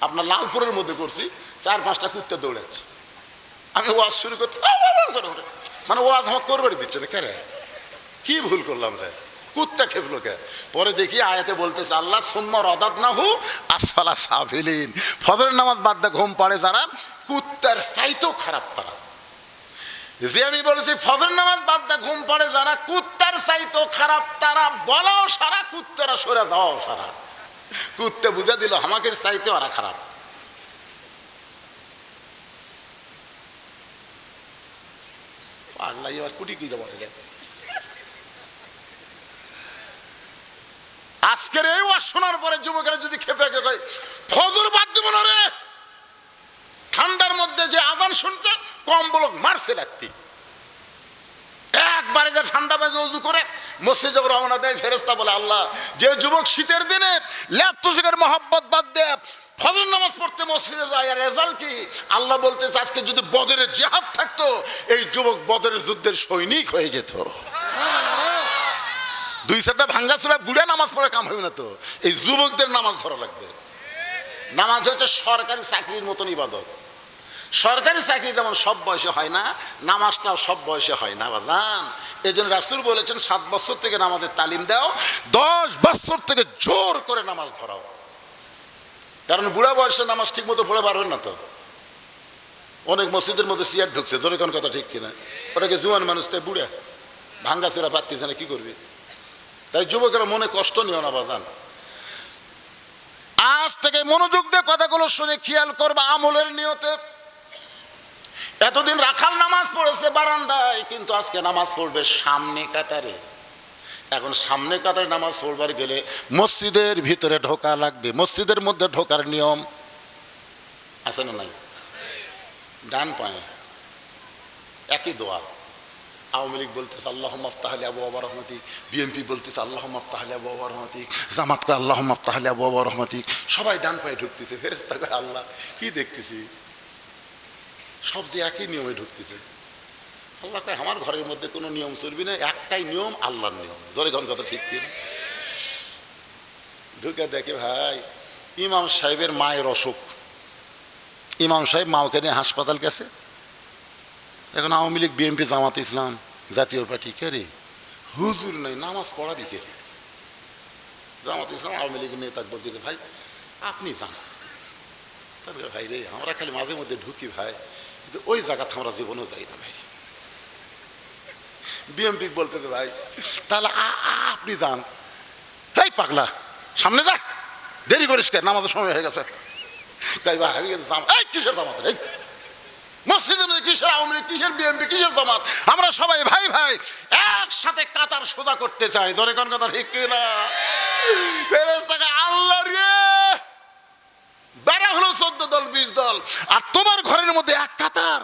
আপনার লালপুরের মধ্যে করছি, 4-5টা কুত্তা দৌড়াচ্ছে। আমি ওয়াজ শুরু করতে করে ওঠে, মানে ওয়াজ আমার করবারই দিচ্ছে না। কে রে, কি ভুল করলাম রে, কুত্তা খেপলো কে? পরে দেখি আয়াতে বলতেছে আল্লাহ সুম্মা রাদাদনাহু আসফালা সাফিলিন, ফজরের নামাজ বাদ দিয়ে ঘুম পাড়ে যারা, কুত্তার চাইতেও খারাপ তারা। যে আমি বলেছি ফজরের নামাজ বাদ দিয়ে ঘুম পাড়ে যারা, কুত্তার চাইতেও খারাপ তারা। বলাও সারা, কুত্তারা সরে যাওয়াও সারা। কুত্তে বুঝে দিল আমাকে চাইতে ওরা খারাপ। পাগলা এবার কুটি কুটি বলে গেছে। আজকের এই ওয়াজ শোনার পরে যুবকেরা যদি খেপে কয় ফজর বাদ দিব না রে, ঠান্ডার মধ্যে যে আজান শুনছে কম্বল মারছে রাত্রি, একবারে যে ঠান্ডা বাজে উজু করে মসজিদে রওনা দেয়, ফেরেশতা বলে আল্লাহ যে যুবক শীতের দিনে ল্যাপ তুষকের মহব্বত বাদ দেয় ফজর নামাজ পড়তে মসজিদে যায়, আর রেজাল্ট কি? আল্লাহ বলতেছে আজকে যদি বদরের জিহাদ থাকতো এই যুবক বদরের যুদ্ধের সৈনিক হয়ে যেত। 2-4টা ভাঙ্গাচোরা বুড়ে নামাজ পড়ে কাম হবে না তো, এই যুবকদের নামাজ ধরা লাগবে। নামাজ হচ্ছে সরকারি চাকরির মতন ইবাদত। সরকারি চাকরি যেমন সব বয়সে হয় না, নামাজটাও সব বয়সে হয় না বাজান। এই জন্য রাসূল বলেছেন 7 বছর থেকে নামাজের তালিম দাও, 10 বছর থেকে জোর করে নামাজ ধরাও। কারণ বুড়া বয়সে নামাজ ঠিক মতো পড়ে পারবেন না তো। অনেক মসজিদের মধ্যে সিয়ার ঢুকছে, জোরে কোন কথা ঠিক কিনা? ওটাকে জুয়ান মানুষ, তাই বুড়া ভাঙ্গাচোরা পারতেছে না, কি করবি? তাই যুবকেরা মনে কষ্ট নিও না বাজান। আজ থেকে মনোযোগ দিয়ে কথাগুলো শুনে খেয়াল করবা আমলের নিয়তে। এতদিন রাখাল নামাজ পড়েছে বারান্দায়, কিন্তু আজকে নামাজ পড়বে সামনে কাতারে। এখন সামনে কাতারে নামাজ পড়বার গেলে মসজিদের ভিতরে ঢোকা লাগবে। মসজিদের মধ্যে ঢোকার নিয়ম আছে না নাই? ডান পায়ে একই দোয়া। আওয়ামী লীগ বলতেছে আল্লাহুম্মা আফতাহ লি আবওয়াব রাহমাতিক, বিএনপি বলতেছে আল্লাহুম্মা আফতাহ লি আবওয়াব রাহমাতিক, জামাতকে আল্লাহুম্মা আফতাহ লি আবওয়াব রাহমাতিক। সবাই ডান পায়ে ঢুকতেছে। ফেরেশতা কয় আল্লাহ কি দেখতেছি, সব যে একই নিয়মে ঢুকতেছে। আল্লাহ কয় আমার ঘরের মধ্যে কোনো নিয়ম চলবি না, একটাই নিয়ম, আল্লাহর নিয়ম। জোরে কোন কথা ঠিক কিনা? ঢুকে দেখে ভাই ইমাম সাহেবের মায়ের অসুখ। ইমাম সাহেব মাওকে নিয়ে হাসপাতাল গেছে। এখন আওয়ামী লীগ, বিএনপি, জামাত ইসলাম, জাতীয় পার্টি কে রে হুজুর নাই, নামাজ পড়াবি কে? জামাত ইসলাম আওয়ামী লীগের নেতা বলতেছে ভাই আপনি যান। তাহলে ভাই রে আমরা খালি মাঝে মধ্যে ঢুকি ভাই, কিন্তু ওই জায়গাতে আমরা জীবনেও যাই না ভাই। বিএনপি বলতেছে ভাই তাহলে আপনি যান। এই পাগলা সামনে যা, দেরি করিস কে, নামাজের সময় হয়ে গেছে। তাই ভাই এই কিসের জামাত, এই মসজিদের মধ্যে কিসের আওয়ামী লীগ, কিসের বিএনপি, কিসের জামাত? আমরা সবাই ভাই ভাই একসাথে কাতার সোজা করতে চাই। ধরে কোন কথা ঠিক কিনা? ফেরেশতাকে আল্লাহ রে বেড়া হলো 14 দল 20 দল, আর তোমার ঘরের মধ্যে এক কাতার।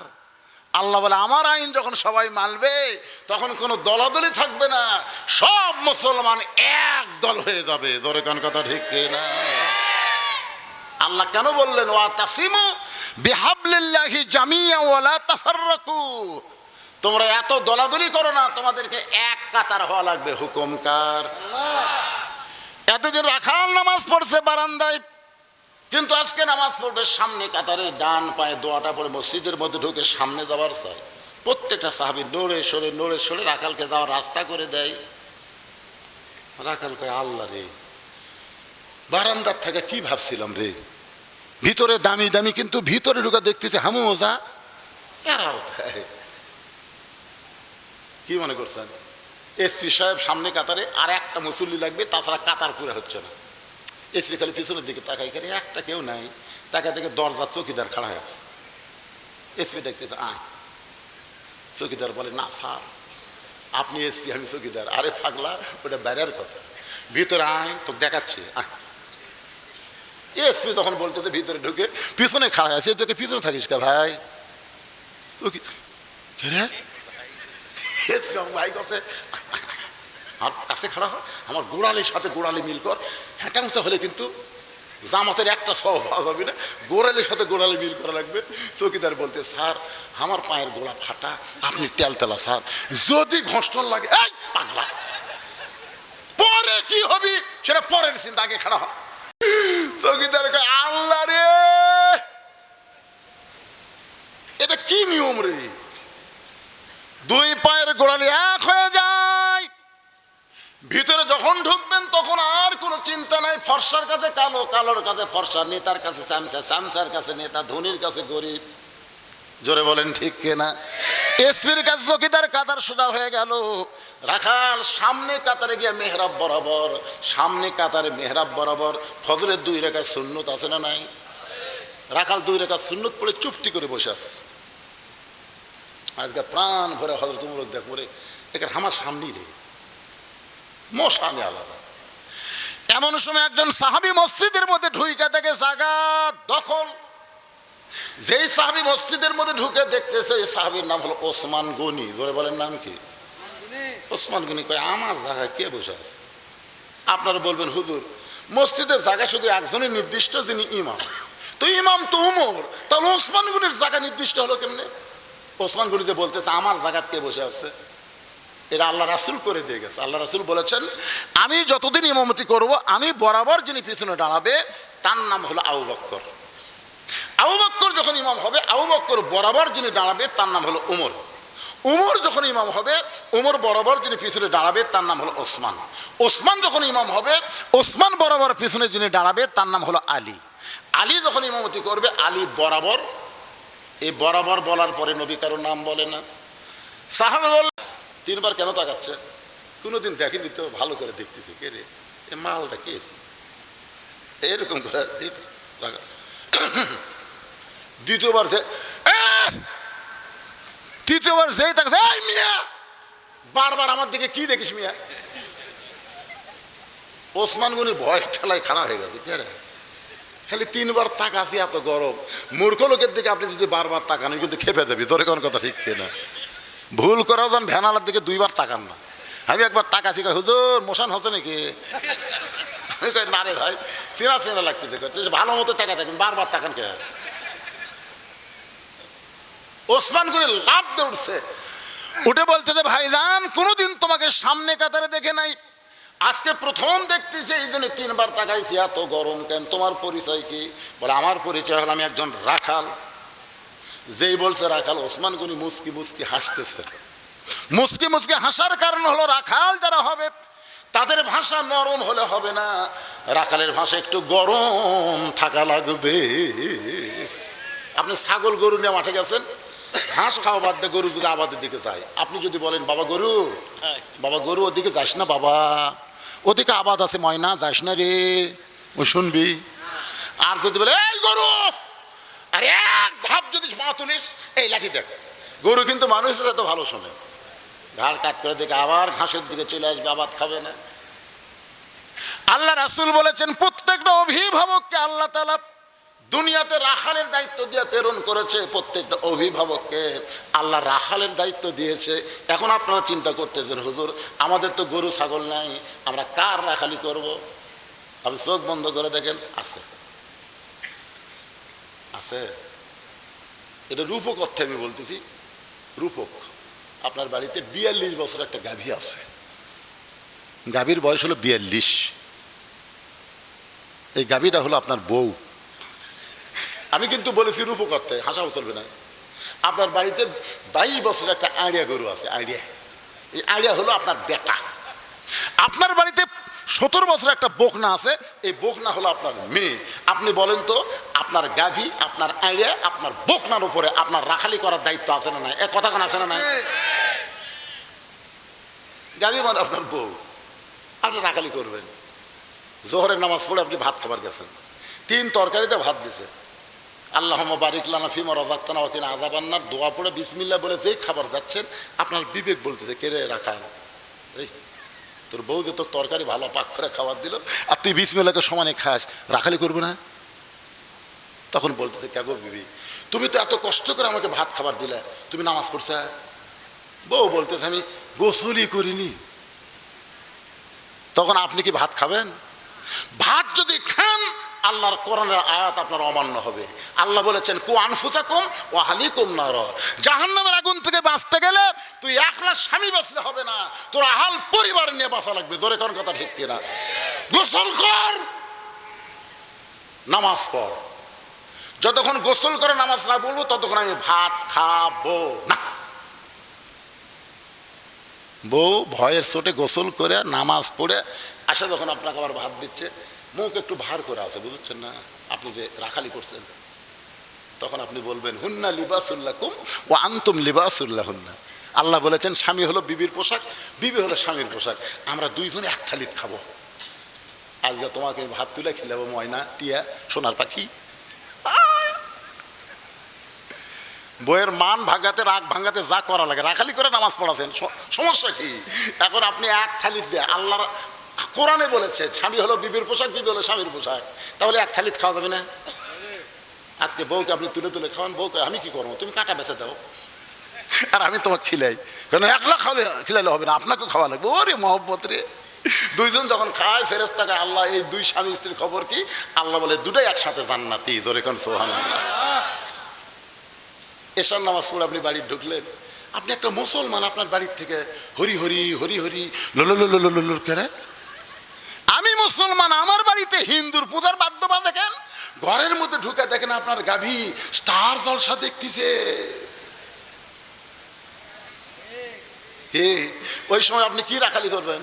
আল্লাহ বলে আমার আইন যখন সবাই মানবে তখন কোনো দলাদলি থাকবে না, সব মুসলমান এক দল হয়ে যাবে। ধরে কোন কথা ঠিক কিনা? আল্লাহ কেন বললেন ওয়াতাসিমু বিহাবলিল্লাহি জামিআ ওয়া লা তাফাররাকু? তোমরা এত দলাদলি করো না, তোমাদেরকে এক কাতার হওয়া লাগবে। হুকুম কার? এতদিন রাখাল নামাজ পড়ছে বারান্দায়, কিন্তু আজকে নামাজ পড়বে সামনে কাতারে। ডান পায়ে দোয়াটা পড়ে মসজিদের মধ্যে ঢুকে সামনে যাওয়ার চাই। প্রত্যেকটা সাহাবী নড়ে সরে রাখালকে যাওয়ার রাস্তা করে দেয়। রাখাল কয় আল্লাহ রে বারান্দার থেকে কি ভাবছিলাম রে, ভিতরে দামি দামি, কিন্তু ভিতরে ঢুকে দেখতেছে হামুজা এরাও দেয়। কি মনে করছেন? এসপি সাহেব সামনে কাতারে, আর একটা মুসল্লি লাগবে, তাছাড়া কাতার পুরে হচ্ছে না। এসপি খালি পিছনের দিকে তাকাই করে, একটা কেউ নাই। তাকাই থেকে দরজা চৌকিদার খাড়া হয়ে আছে। এসপি দেখতেছে আয়। চৌকিদার বলে না স্যার আপনি এসপি, আমি চৌকিদার। আরে পাগলা ওটা বাইরের কথা, ভিতরে আয় তো দেখাচ্ছি আয়। এসপি যখন বলতে ভিতরে ঢুকে পিছনে খাড়া আছে, তোকে পিছনে থাকিস কে ভাই? ভাই কাছে আর কাছে খাড়া হয়, আমার গোড়ালির সাথে গোড়ালি মিল কর। হ্যাঁটাংসা হলে কিন্তু জামাতের একটা সব পাওয়া যাবে না, গোড়ালির সাথে গোড়ালি মিল করা লাগবে। চৌকিদার বলতে স্যার আমার পায়ের গোড়া ফাটা, আপনি তেলতেলা স্যার, যদি ঘর্ষণ লাগে। এই পাগলা পরে কি হবি সেটা পরের চিন্তা, আগে খাড়া হয়। চৌকিদার আল্লাহ রে এটা কি নিয়ম রে? দুই পায়ের গোড়ালি এক হয়ে যায়, ভিতরে যখন ঢুকবেন তখন আর কোনো চিন্তা নাই। ফর্সার কাছে কালো, কালোর কাছে ফর্সা, নেতার কাছে চামচা, চামচার কাছে নেতা, ধনীর কাছে গরিব। জোরে বলেন ঠিক কিনা? এসপির কাছে চকিদার, কাতার সোজা হয়ে গেল। রাখাল সামনে কাতারে গিয়ে মেহরাব বরাবর, সামনে কাতারে মেহরাব বরাবর ফজরের 2 রাকাত সুন্নত আছে না নাই? রাখাল 2 রাকাত সুন্নত পড়ে চুপটি করে বসে আছে। আজকে প্রাণ ভরে হযরত উমর দেখ মরে এখানে আমার সামনেই রে, মশানে আলাদা। এমন সময় একজন সাহাবী মসজিদের মধ্যে ঢুইকা থেকে জায়গা দখল। যেই সাহাবী মসজিদের মধ্যে ঢুকে দেখতেছে, এই সাহাবীর নাম হলো ওসমান গনি। জোরে বলেন নাম কি? ওসমান গনি। কয় আমার জায়গায় কে বসে আছে? আপনারা বলবেন হুজুর মসজিদের জায়গা শুধু একজনই নির্দিষ্ট, যিনি ইমাম। তো ইমাম তো উমর, তাহলে ওসমান গনির জায়গা নির্দিষ্ট হলো কেমনে? ওসমান গনি যে বলতেছে আমার জায়গায় কে বসে আছে, এটা আল্লাহ রাসূল করে দিয়ে গেছে। আল্লাহ রাসূল বলেছেন আমি যতদিন ইমামতি করব, আমি বরাবর যিনি পিছনে দাঁড়াবে তার নাম হলো আবু বকর। আবু বকর যখন ইমাম হবে, আবু বকর বরাবর যিনি দাঁড়াবে তার নাম হলো উমর। উমর যখন ইমাম হবে, উমর বরাবর যিনি পিছনে দাঁড়াবে তার নাম হলো ওসমান। ওসমান যখন ইমাম হবে, ওসমান বরাবর পিছনে যিনি দাঁড়াবে তার নাম হলো আলী। আলী যখন ইমামতি করবে, আলী বরাবর। এই বরাবর বলার পরে নবী কারোর নাম বলে না। সাহাবা বল 3 বার কেন তাকাচ্ছে? কোনোদিন দেখেনি তো, ভালো করে দেখতেছি কে রে এ মালটা, কে এরকম করে। দ্বিতীয়বার তৃতীয়বার যেই তাকাচ্ছে, এই মিয়া বারবার আমার দিকে কি দেখিস মিয়া? ওসমান গনির ভয় ঠেলায় খাড়া হয়ে গেছে। কে রে? খালি 3 বার তাকাছি, এত গরম। মূর্খ লোকের দিকে আপনি যদি বারবার তাকান কিন্তু খেপে যাবি। তোর কোন কথা ঠিক কিনা? ভুল করাও যান, ভ্যানালার দিকে 2 বার তাকান না। আমি একবার তাকাছি, হুজুর মোশন হচ্ছে নাকি? না রে ভাই, চেনা চেনা লাগতেছে। ভালো মতো তাকা থাকেন, বারবার তাকান কে? ওসমান গনি লাফ দিয়ে উঠছে, উঠে বলতেছে ভাইজান কোনোদিন তোমাকে সামনে কাতারে দেখে নাই, আজকে প্রথম দেখতেছি, এই জন্য 3 বার তাকাইছি। এত গরম কেন? তোমার পরিচয় কি? বলে আমার পরিচয় হলো আমি একজন রাখাল। যেই বলছে রাখাল, ওসমান গনি মুচকি মুচকি হাসতেছে। মুচকি মুচকি হাসার কারণ হলো রাখাল যারা হবে তাদের ভাষা নরম হলে হবে না, রাখালের ভাষা একটু গরম থাকা লাগবে। আপনি ছাগল গরু নিয়ে মাঠে গেছেন, ঘাস খাওয়া বাদ দিয়ে গরু যদি আবাদের দিকে যায়, আপনি যদি বলেন বাবা গরু, বাবা গরু ওদিকে যাস না বাবা, ওদিকে আবাদ আছে ময়না, যাস না রে, ও শুনবি। আর যদি বলে এই গরু, আর এক ধাপ যদি পা তুলিস, এই লাঠি দেখ। গরু কিন্তু মানুষের সাথে ভালো শোনে, ঘাড় কাট করে দেখে আবার ঘাসের দিকে চলে আসবে, আবাদ খাবে না। আল্লাহ রাসূল বলেছেন প্রত্যেকটা অভিভাবককে আল্লাহ তাআলা দুনিয়াতে রাখালের দায়িত্ব দিয়ে প্রেরণ করেছে। প্রত্যেকটা অভিভাবককে আল্লাহ রাখালের দায়িত্ব দিয়েছে। এখন আপনারা চিন্তা করতেছেন হুজুর আমাদের তো গরু ছাগল নাই, আমরা কার রাখালি করব? আপনি চোখ বন্ধ করে দেখেন, আছে আছে। এটা রূপক অর্থে আমি বলতেছি, রূপক। আপনার বাড়িতে 42 বছর একটা গাভী আছে, গাভীর বয়স হলো 42। এই গাভীটা হলো আপনার বউ। আমি কিন্তু বলেছি রূপক অর্থে, হাসাও চলবে না। আপনার বাড়িতে 22 বছর একটা আড়িয়া গরু আছে, আড়িয়া। এই আড়িয়া হলো আপনার বেটা। আপনার বাড়িতে 17 বছর একটা বকনা আছে, এই বকনা হলো আপনার মেয়ে। আপনি বলেন তো আপনার গাভী, আপনার আড়িয়া, আপনার বকনার উপরে আপনার রাখালি করার দায়িত্ব আছে না নাই? এক কথা কোন আছে না নাই? গাভী মানে আপনার বউ, আপনি রাখালি করবেন। জোহরের নামাজ পড়ে আপনি ভাত খাবার গেছেন, 3 তরকারিতে ভাত দিছে, আল্লাহুম্মা বারিক লানা ফিমা রাযাকতানা ওয়া কিনা আযাবান্নার দোয়া পড়ে বিসমিল্লাহ বলে যেই খাবার যাচ্ছেন, আপনার বিবেক বলতেছে কে রে রাখাল, এই তোর বউ যে তোর তরকারি ভালো পাক করে খাবার দিল আর তুই বিসমিল্লাহকে সমানে খাস, রাখালি করবো না? তখন বলতেছে কে গো বিবি, তুমি তো এত কষ্ট করে আমাকে ভাত খাবার দিলে, তুমি নামাজ পড়ছে? বউ বলতেছে আমি গোসলই করিনি। তখন আপনি কি ভাত খাবেন? ভাত যদি খান আল্লাহর কোরআনের আয়াত আপনার অমান্য হবে। আল্লাহ বলেছেন কু আনফুসাকুম ওয়া আহলিকুম নার, জাহান্নামের আগুন থেকে বাঁচতে গেলে তুই একলা স্বামী বাঁচলে হবে না, তোর আহাল পরিবার নিয়ে বাঁচা লাগবে। জোরে কোন কথা ঠিক কিনা? গোসল কর, নামাজ পড়। যতক্ষণ গোসল করে নামাজ না পড়বো ততক্ষণ আমি ভাত খাবো না। বউ ভয়ের চোটে গোসল করে নামাজ পড়ে আসে, যখন আপনাকে আবার ভাত দিচ্ছে, মুখ একটু ভার করে আছে, বুঝছেন না আপনি যে রাখালি করছেন, তখন আপনি বলবেন হুন্না লিবাসুল্লাকুম ও আনতুম লিবাসুল্লাহুন্না। আল্লাহ বলেছেন স্বামী হলো বিবির পোশাক, বিবি হলো স্বামীর পোশাক, আমরা দুইজনে এক থালিত খাবো। আজকে তোমাকে ভাত তুলে খেলাবো ময়না টিয়া সোনার পাখি। বইয়ের মান ভাঙাতে রাগ ভাঙাতে যা করা লাগে, রাখালি করে নামাজ পড়াছেন, সমস্যা কি? এখন আপনি এক থালিত দিয়ে, আল্লাহর কোরআনে বলেছে স্বামী হলো বিবির পোশাক, বিবি হলো স্বামীর পোশাক, তাহলে এক থালিত খাওয়া যাবে না? আজকে বউকে আপনি তুলে তুলে খাওয়ান, বউকে আমি কি করবো, তুমি কাটা বেঁচে যাও আর আমি তোমাকে খিলাই, কেন একলা খাওয়ালে খিলাইলে হবে না, আপনাকেও খাওয়া লাগবে। ওরে মহব্বত রে, দুইজন যখন খায় ফেরেশতাকে আল্লাহ এই দুই স্বামী স্ত্রীর খবর কি? আল্লাহ বলে দুটাই একসাথে জান্নাতি। জোরে কোন সুবহানাল্লাহ। এশার নামাজ পড়ে আপনি বাড়ি ঢুকলেন, আপনি একটা মুসলমান, আপনার বাড়ির থেকে হরি হরি হরি হরি লোল করে, আমি মুসলমান, আমার বাড়িতে হিন্দুর পূজার বাদ্য বাজে কেন? ঘরের মধ্যে ঢুকে দেখেন আপনার গাভী স্টার জলসা দেখতেছে। ওই সময় আপনি কি রাখালি করবেন?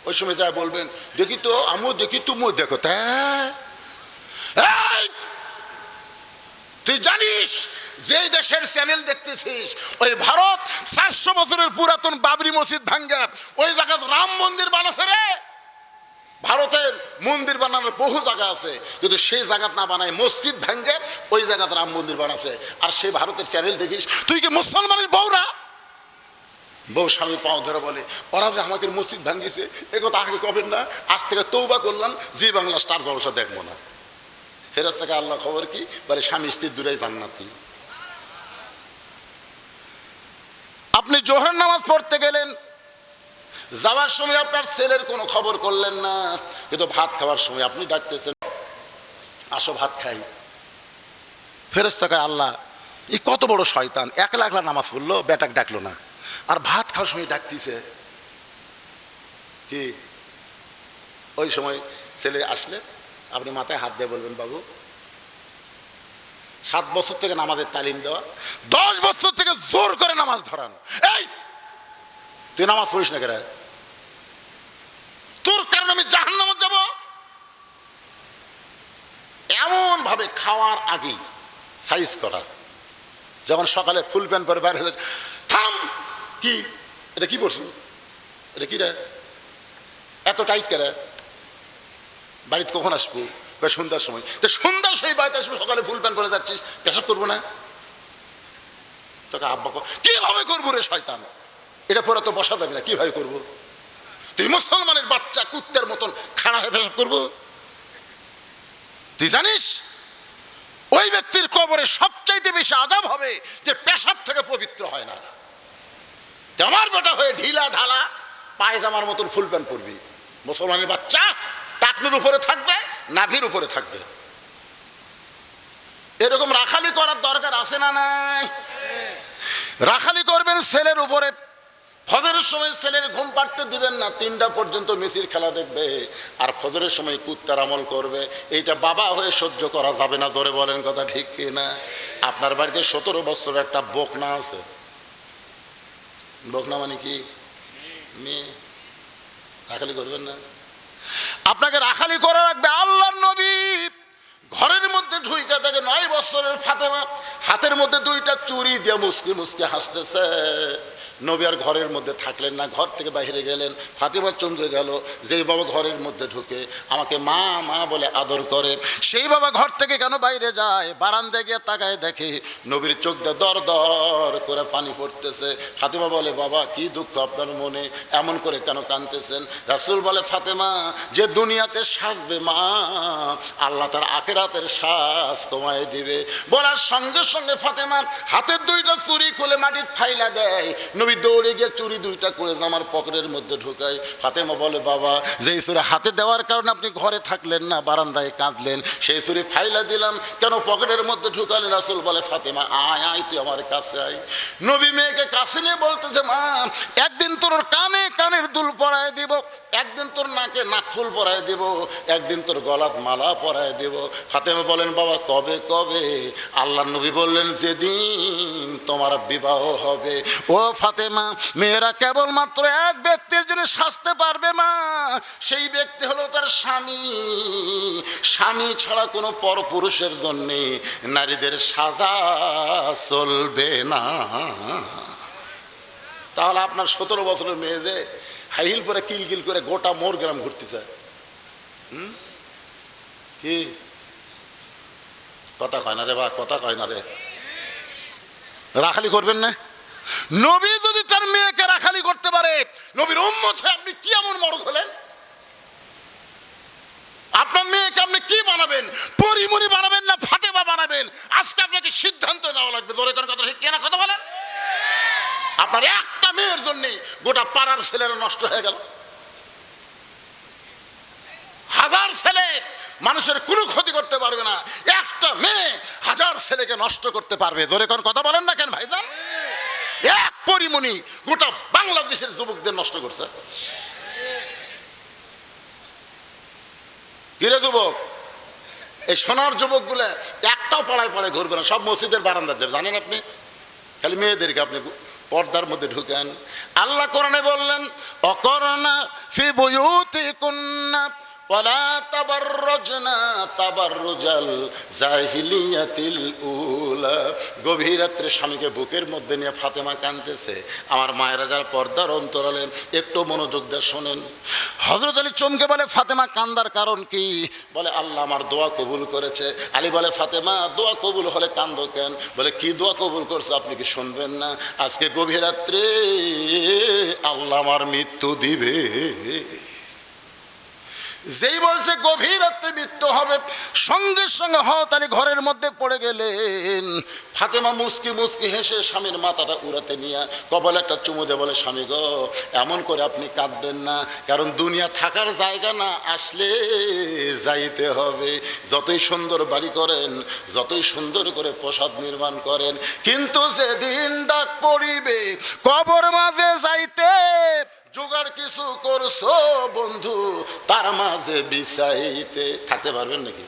ওই সময় যা বলবেন, দেখি তো আমিও দেখি, তুমিও দেখো। তুই জানিস যে দেশের চ্যানেল দেখতেছিস, ওই ভারত 400 বছরের পুরাতন বাবরি মসজিদ ভাঙ্গা ওই জায়গায় রাম মন্দির বানাচ্ছে রে। ভারতের মন্দির বানানোর বহু জায়গা আছে, কিন্তু সেই জায়গা না বানায় মসজিদ ভাঙ্গে ওই জায়গাতে রাম মন্দির বানাচ্ছে। আর সেই ভারতের চ্যানেল দেখিস, তুই কি মুসলমানের বউ না? বউ স্বামী পাও ধরে বলে, ওরা যে আমাকে মসজিদ ভাঙ্গিছে এ কথা আগে কবেন না, আজ থেকে তৌবা করলাম, জি বাংলা স্টার জলসা দেখবো না। ফেরত থেকে আল্লাহ খবর কি বলে, স্বামী স্ত্রীর দুটাই জান্নাতি। আপনি জোহরের নামাজ পড়তে গেলেন, যাওয়ার সময় আপনার ছেলের কোনো খবর করলেন না, কিন্তু ভাত খাওয়ার সময় আপনি ডাকতেছেন, আসো ভাত খাই। ফেরেশতা কয় আল্লাহ এই কত বড় শয়তান, একলা একলা নামাজ পড়লো, বেটাক ডাকলো না, আর ভাত খাওয়ার সময় ডাকতেছে কি? ওই সময় ছেলে আসলে আপনি মাথায় হাত দিয়ে বলবেন, বাবু 7 বছর থেকে নামাজের তালিম দেওয়া, 10 বছর থেকে জোর করে নামাজ ধরান, এই তুই নামাজ পড়িস না কেন? তোর কারণে আমি জাহান্নামে যাব। এমন ভাবে খাওয়ার আগেই সাইজ করা, যখন সকালে ফুল প্যান্ট পরে বাইরে হয়ে, থাম, কি এটা কি পড়ছি, এটা কি রে এত টাইট করে, বাড়িতে কখন আসবো? সন্ধ্যার সময়। তো সন্ধ্যার সময় বাড়িতে আসবো, সকালে ফুল প্যান্ট পরে যাচ্ছিস, পেশাব করবো না? তোকে আব্বা কিভাবে করবো রে শয়তান, এটা পরে তো বসা যাবে না, কিভাবে করবো? তুই মুসলমানের বাচ্চা কুত্তার মতন খাড়া হয়ে পেশাব করবো? তুই জানিস ওই ব্যক্তির কবরে সবচাইতে বেশি আযাব হবে যে পেশাব থেকে পবিত্র হয় না। আমার বেটা হয়ে ঢিলা ঢালা পায়জামার মতন ফুল প্যান্ট পরবি, মুসলমানের বাচ্চা টাকনুর উপরে থাকবে, নাভির উপরে থাকবে। এরকম রাখালি করার দরকার আছে না নাই? রাখালি করবেন ছেলের উপরে, ফজরের সময় ছেলের ঘুম পাড়তে দিবেন না, 3টা পর্যন্ত মেসির খেলা দেখবে, আর ফজরের সময় কুত্তার আমল করবে। এইটা বাবা হয়ে সহ্য করা যাবে না। ধরে বলেন কথা ঠিক কি না? আপনার বাড়িতে 17 বছর একটা বকনা আছে, বকনা মানে কি? মেয়ে। রাখালি করবেন না? আপনাকে রাখালি করে রাখবে আল্লাহর নবী। ঘরের মধ্যে ঢুইকা থাকে 9 বছরের ফাতেমা, হাতের মধ্যে 2টা চুড়ি দিয়ে মুসকি মুসকি হাসতেছে। নবী আর ঘরের মধ্যে থাকলেন না, ঘর থেকে বাইরে গেলেন। ফাতেমা চমকে গেল, যেই বাবা ঘরের মধ্যে ঢুকে আমাকে মা মা বলে আদর করে, সেই বাবা ঘর থেকে কেন বাইরে যায়? বারান্দায় গিয়ে তাকায় দেখে নবীর চোখ দিয়ে দর দর করে পানি পড়তেছে। ফাতেমা বলে, বাবা কি দুঃখ আপনার মনে, এমন করে কেন কাঁদতেছেন? রাসূল বলে, ফাতেমা যে দুনিয়াতে সাজবে মা, আল্লাহ তার আখিরাতের সাজ কমায় দিবে। বলার সঙ্গে সঙ্গে ফাতেমা হাতের 2টা চুড়ি খুলে মাটির ফাইলা দেয়। নবী দৌড়ে গিয়ে চুড়ি 2টা করে জামার পকেটের মধ্যে ঢুকায়। ফাতেমা বলে, বাবা যেই চুড়ি হাতে দেওয়ার কারণে আপনি ঘরে থাকলেন না, বারান্দায় কাঁদলেন, সেই চুড়ি ফাইলা দিলাম, কেন পকেটের মধ্যে ঢুকালে? রাসূল বলে ফাতেমা আয় আয় তুই আমার কাছে আয়। নবী মেয়েকে কাছে নিয়ে বলতেছে মা একদিন তোর কানে কানের দুল পরায় দিব, একদিন তোর নাকে নাকফুল পরায় দিব, একদিন তোর গলাত মালা পরায় দিব। ফাতেমা বলেন বাবা কবে কবে? আল্লাহর নবী বললেন যেদিন তোমার বিবাহ হবে। ও ফাতেমা মেয়েরা কেবলমাত্র এক ব্যক্তির জন্য সাজতে পারবে মা, সেই ব্যক্তি হলো তার স্বামী। স্বামী ছাড়া কোনো পরপুরুষের জন্যে নারীদের সাজা চলবে না। তাহলে আপনার 17 বছরের মেয়ে যে হাইহিল পরে কিলকিল করে গোটা মোর গ্রাম ঘুরতে চায়, কি কথা কয় না রে বা কথা কয় না রে? রাখালি করবেন না? নবী যদি তার মেয়েকে রাখালি করতে পারে, নবীর উম্মত হয়ে আপনি কি এমন মরদ হলেন? আপনার মেয়েকে আপনি কি বানাবেন? পরিমণি বানাবেন না ফাতেমা বানাবেন? আজকে আপনাকে সিদ্ধান্ত নেওয়া লাগবে। জোরে করে কথা কেনা কথা বলেন। আপনার একটা মেয়ের জন্য গোটা পাড়ার ছেলেরা নষ্ট হয়ে গেল। হাজার ছেলে মানুষের কোনো ক্ষতি করতে পারবে না, একটা মেয়ে হাজার ছেলেকে নষ্ট করতে পারবে। জোরে করে কথা বলেন না কেন ভাইজান? এক পরিমণি গোটা বাংলাদেশের যুবকদের নষ্ট করছে। কিরে যুবক, এই সোনার যুবক গুলো একটাও পাড়ায় পাড়ায় ঘুরবে না, সব মসজিদের বারান্দাদের। জানেন আপনি? খালি মেয়েদেরকে আপনি পর্দার মধ্যে ঢুকেন। আল্লাহ কোরআনে বললেন অকরনা ফি বুয়ুতিকুন্না ওয়ালা তাবাররুজনা তাবাররুজাল জাহিলিয়াতিল উলা। গভীর রাত্রে স্বামীকে বুকের মধ্যে নিয়ে ফাতেমা কাঁদতেছে। আমার মায়েরা যারা পর্দার অন্তরালে একটু মনোযোগ দিয়ে শোনেন। হযরত আলী চমকে বলে ফাতেমা কান্দার কারণ কি? বলে আল্লাহ আমার দোয়া কবুল করেছে। আলী বলে ফাতেমা দোয়া কবুল হলে কান্দো কেন? বলে কি দোয়া কবুল করছে আপনি কি শুনবেন না? আজকে গভীর রাত্রে আল্লাহ আমার মৃত্যু দিবে। যেই বলছে গভীর রাত্রে মৃত্যু হবে, সঙ্গে সঙ্গে হযরত আলী ঘরের মধ্যে পড়ে গেলেন। ফাতেমা মুস্কি মুস্কি হেসে স্বামীর মাথাটা উড়াতে নিয়ে কপালে একটা চুমু দিয়ে বলে স্বামী গো এমন করে আপনি কাঁদবেন না, কারণ দুনিয়া থাকার জায়গা না, আসলে যাইতে হবে। যতই সুন্দর বাড়ি করেন, যতই সুন্দর করে প্রাসাদ নির্মাণ করেন, কিন্তু যেদিন ডাক পড়িবে কবর মাঝে যাইতে জোগাড় কিছু করছো বন্ধু, তার মাঝে বিছাইতে থাকতে পারবেন নাকি?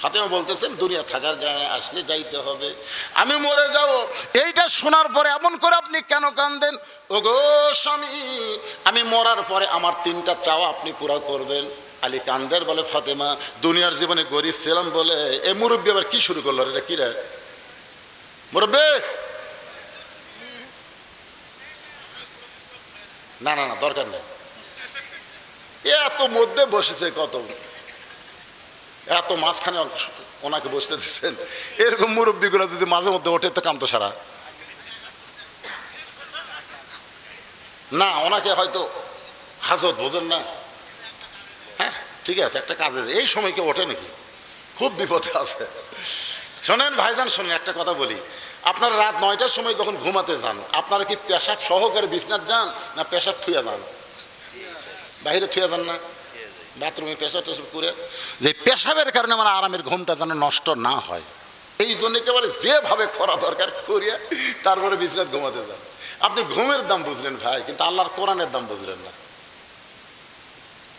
ফাতেমা বলতেছেন দুনিয়া থাকার জায়গায় আসলে যাইতে হবে, আমি মরে যাব। এইটা শোনার পরে এমন করে আপনি কেন কাঁদেন? ওগো স্বামী, আমি মরার পরে আমার 3টা চাওয়া আপনি পুরা করবেন। আলী কান্দের বলে ফাতেমা দুনিয়ার জীবনে গরিব ছিলাম বলে। এ মুরব্বী আবার কি শুরু করলো? এটা কি রে মুরব্বী? না না না দরকার নেই, এত মধ্যে বসেছে, কত এত মাঝখানে ওনাকে বসতে দিচ্ছেন। এরকম মুরব্বীগুলো যদি মাঝে মধ্যে ওঠে তো কাম তো সারা না। ওনাকে হয়তো হাজত বোঝেন না। হ্যাঁ ঠিক আছে, একটা কাজে এই সময় কেউ ওঠে নাকি? খুব বিপদে আছে। শোনেন ভাইজান শোনেন, একটা কথা বলি। আপনারা রাত 9টার সময় যখন ঘুমাতে যান, আপনারা কি পেশাব সহকারে বিছনাথ যান না পেশাব থুয়া যান? বাইরে থুয়া যান না? বাথরুমে পেশাব টেশাব করে, যে পেশাবের কারণে আমার আরামের ঘুমটা যেন নষ্ট না হয়, এই জন্য একেবারে যেভাবে করা দরকার করিয়া তারপরে বিছনাথ ঘুমাতে যান। আপনি ঘুমের দাম বুঝলেন ভাই, কিন্তু আল্লাহর কোরআনের দাম বুঝলেন না।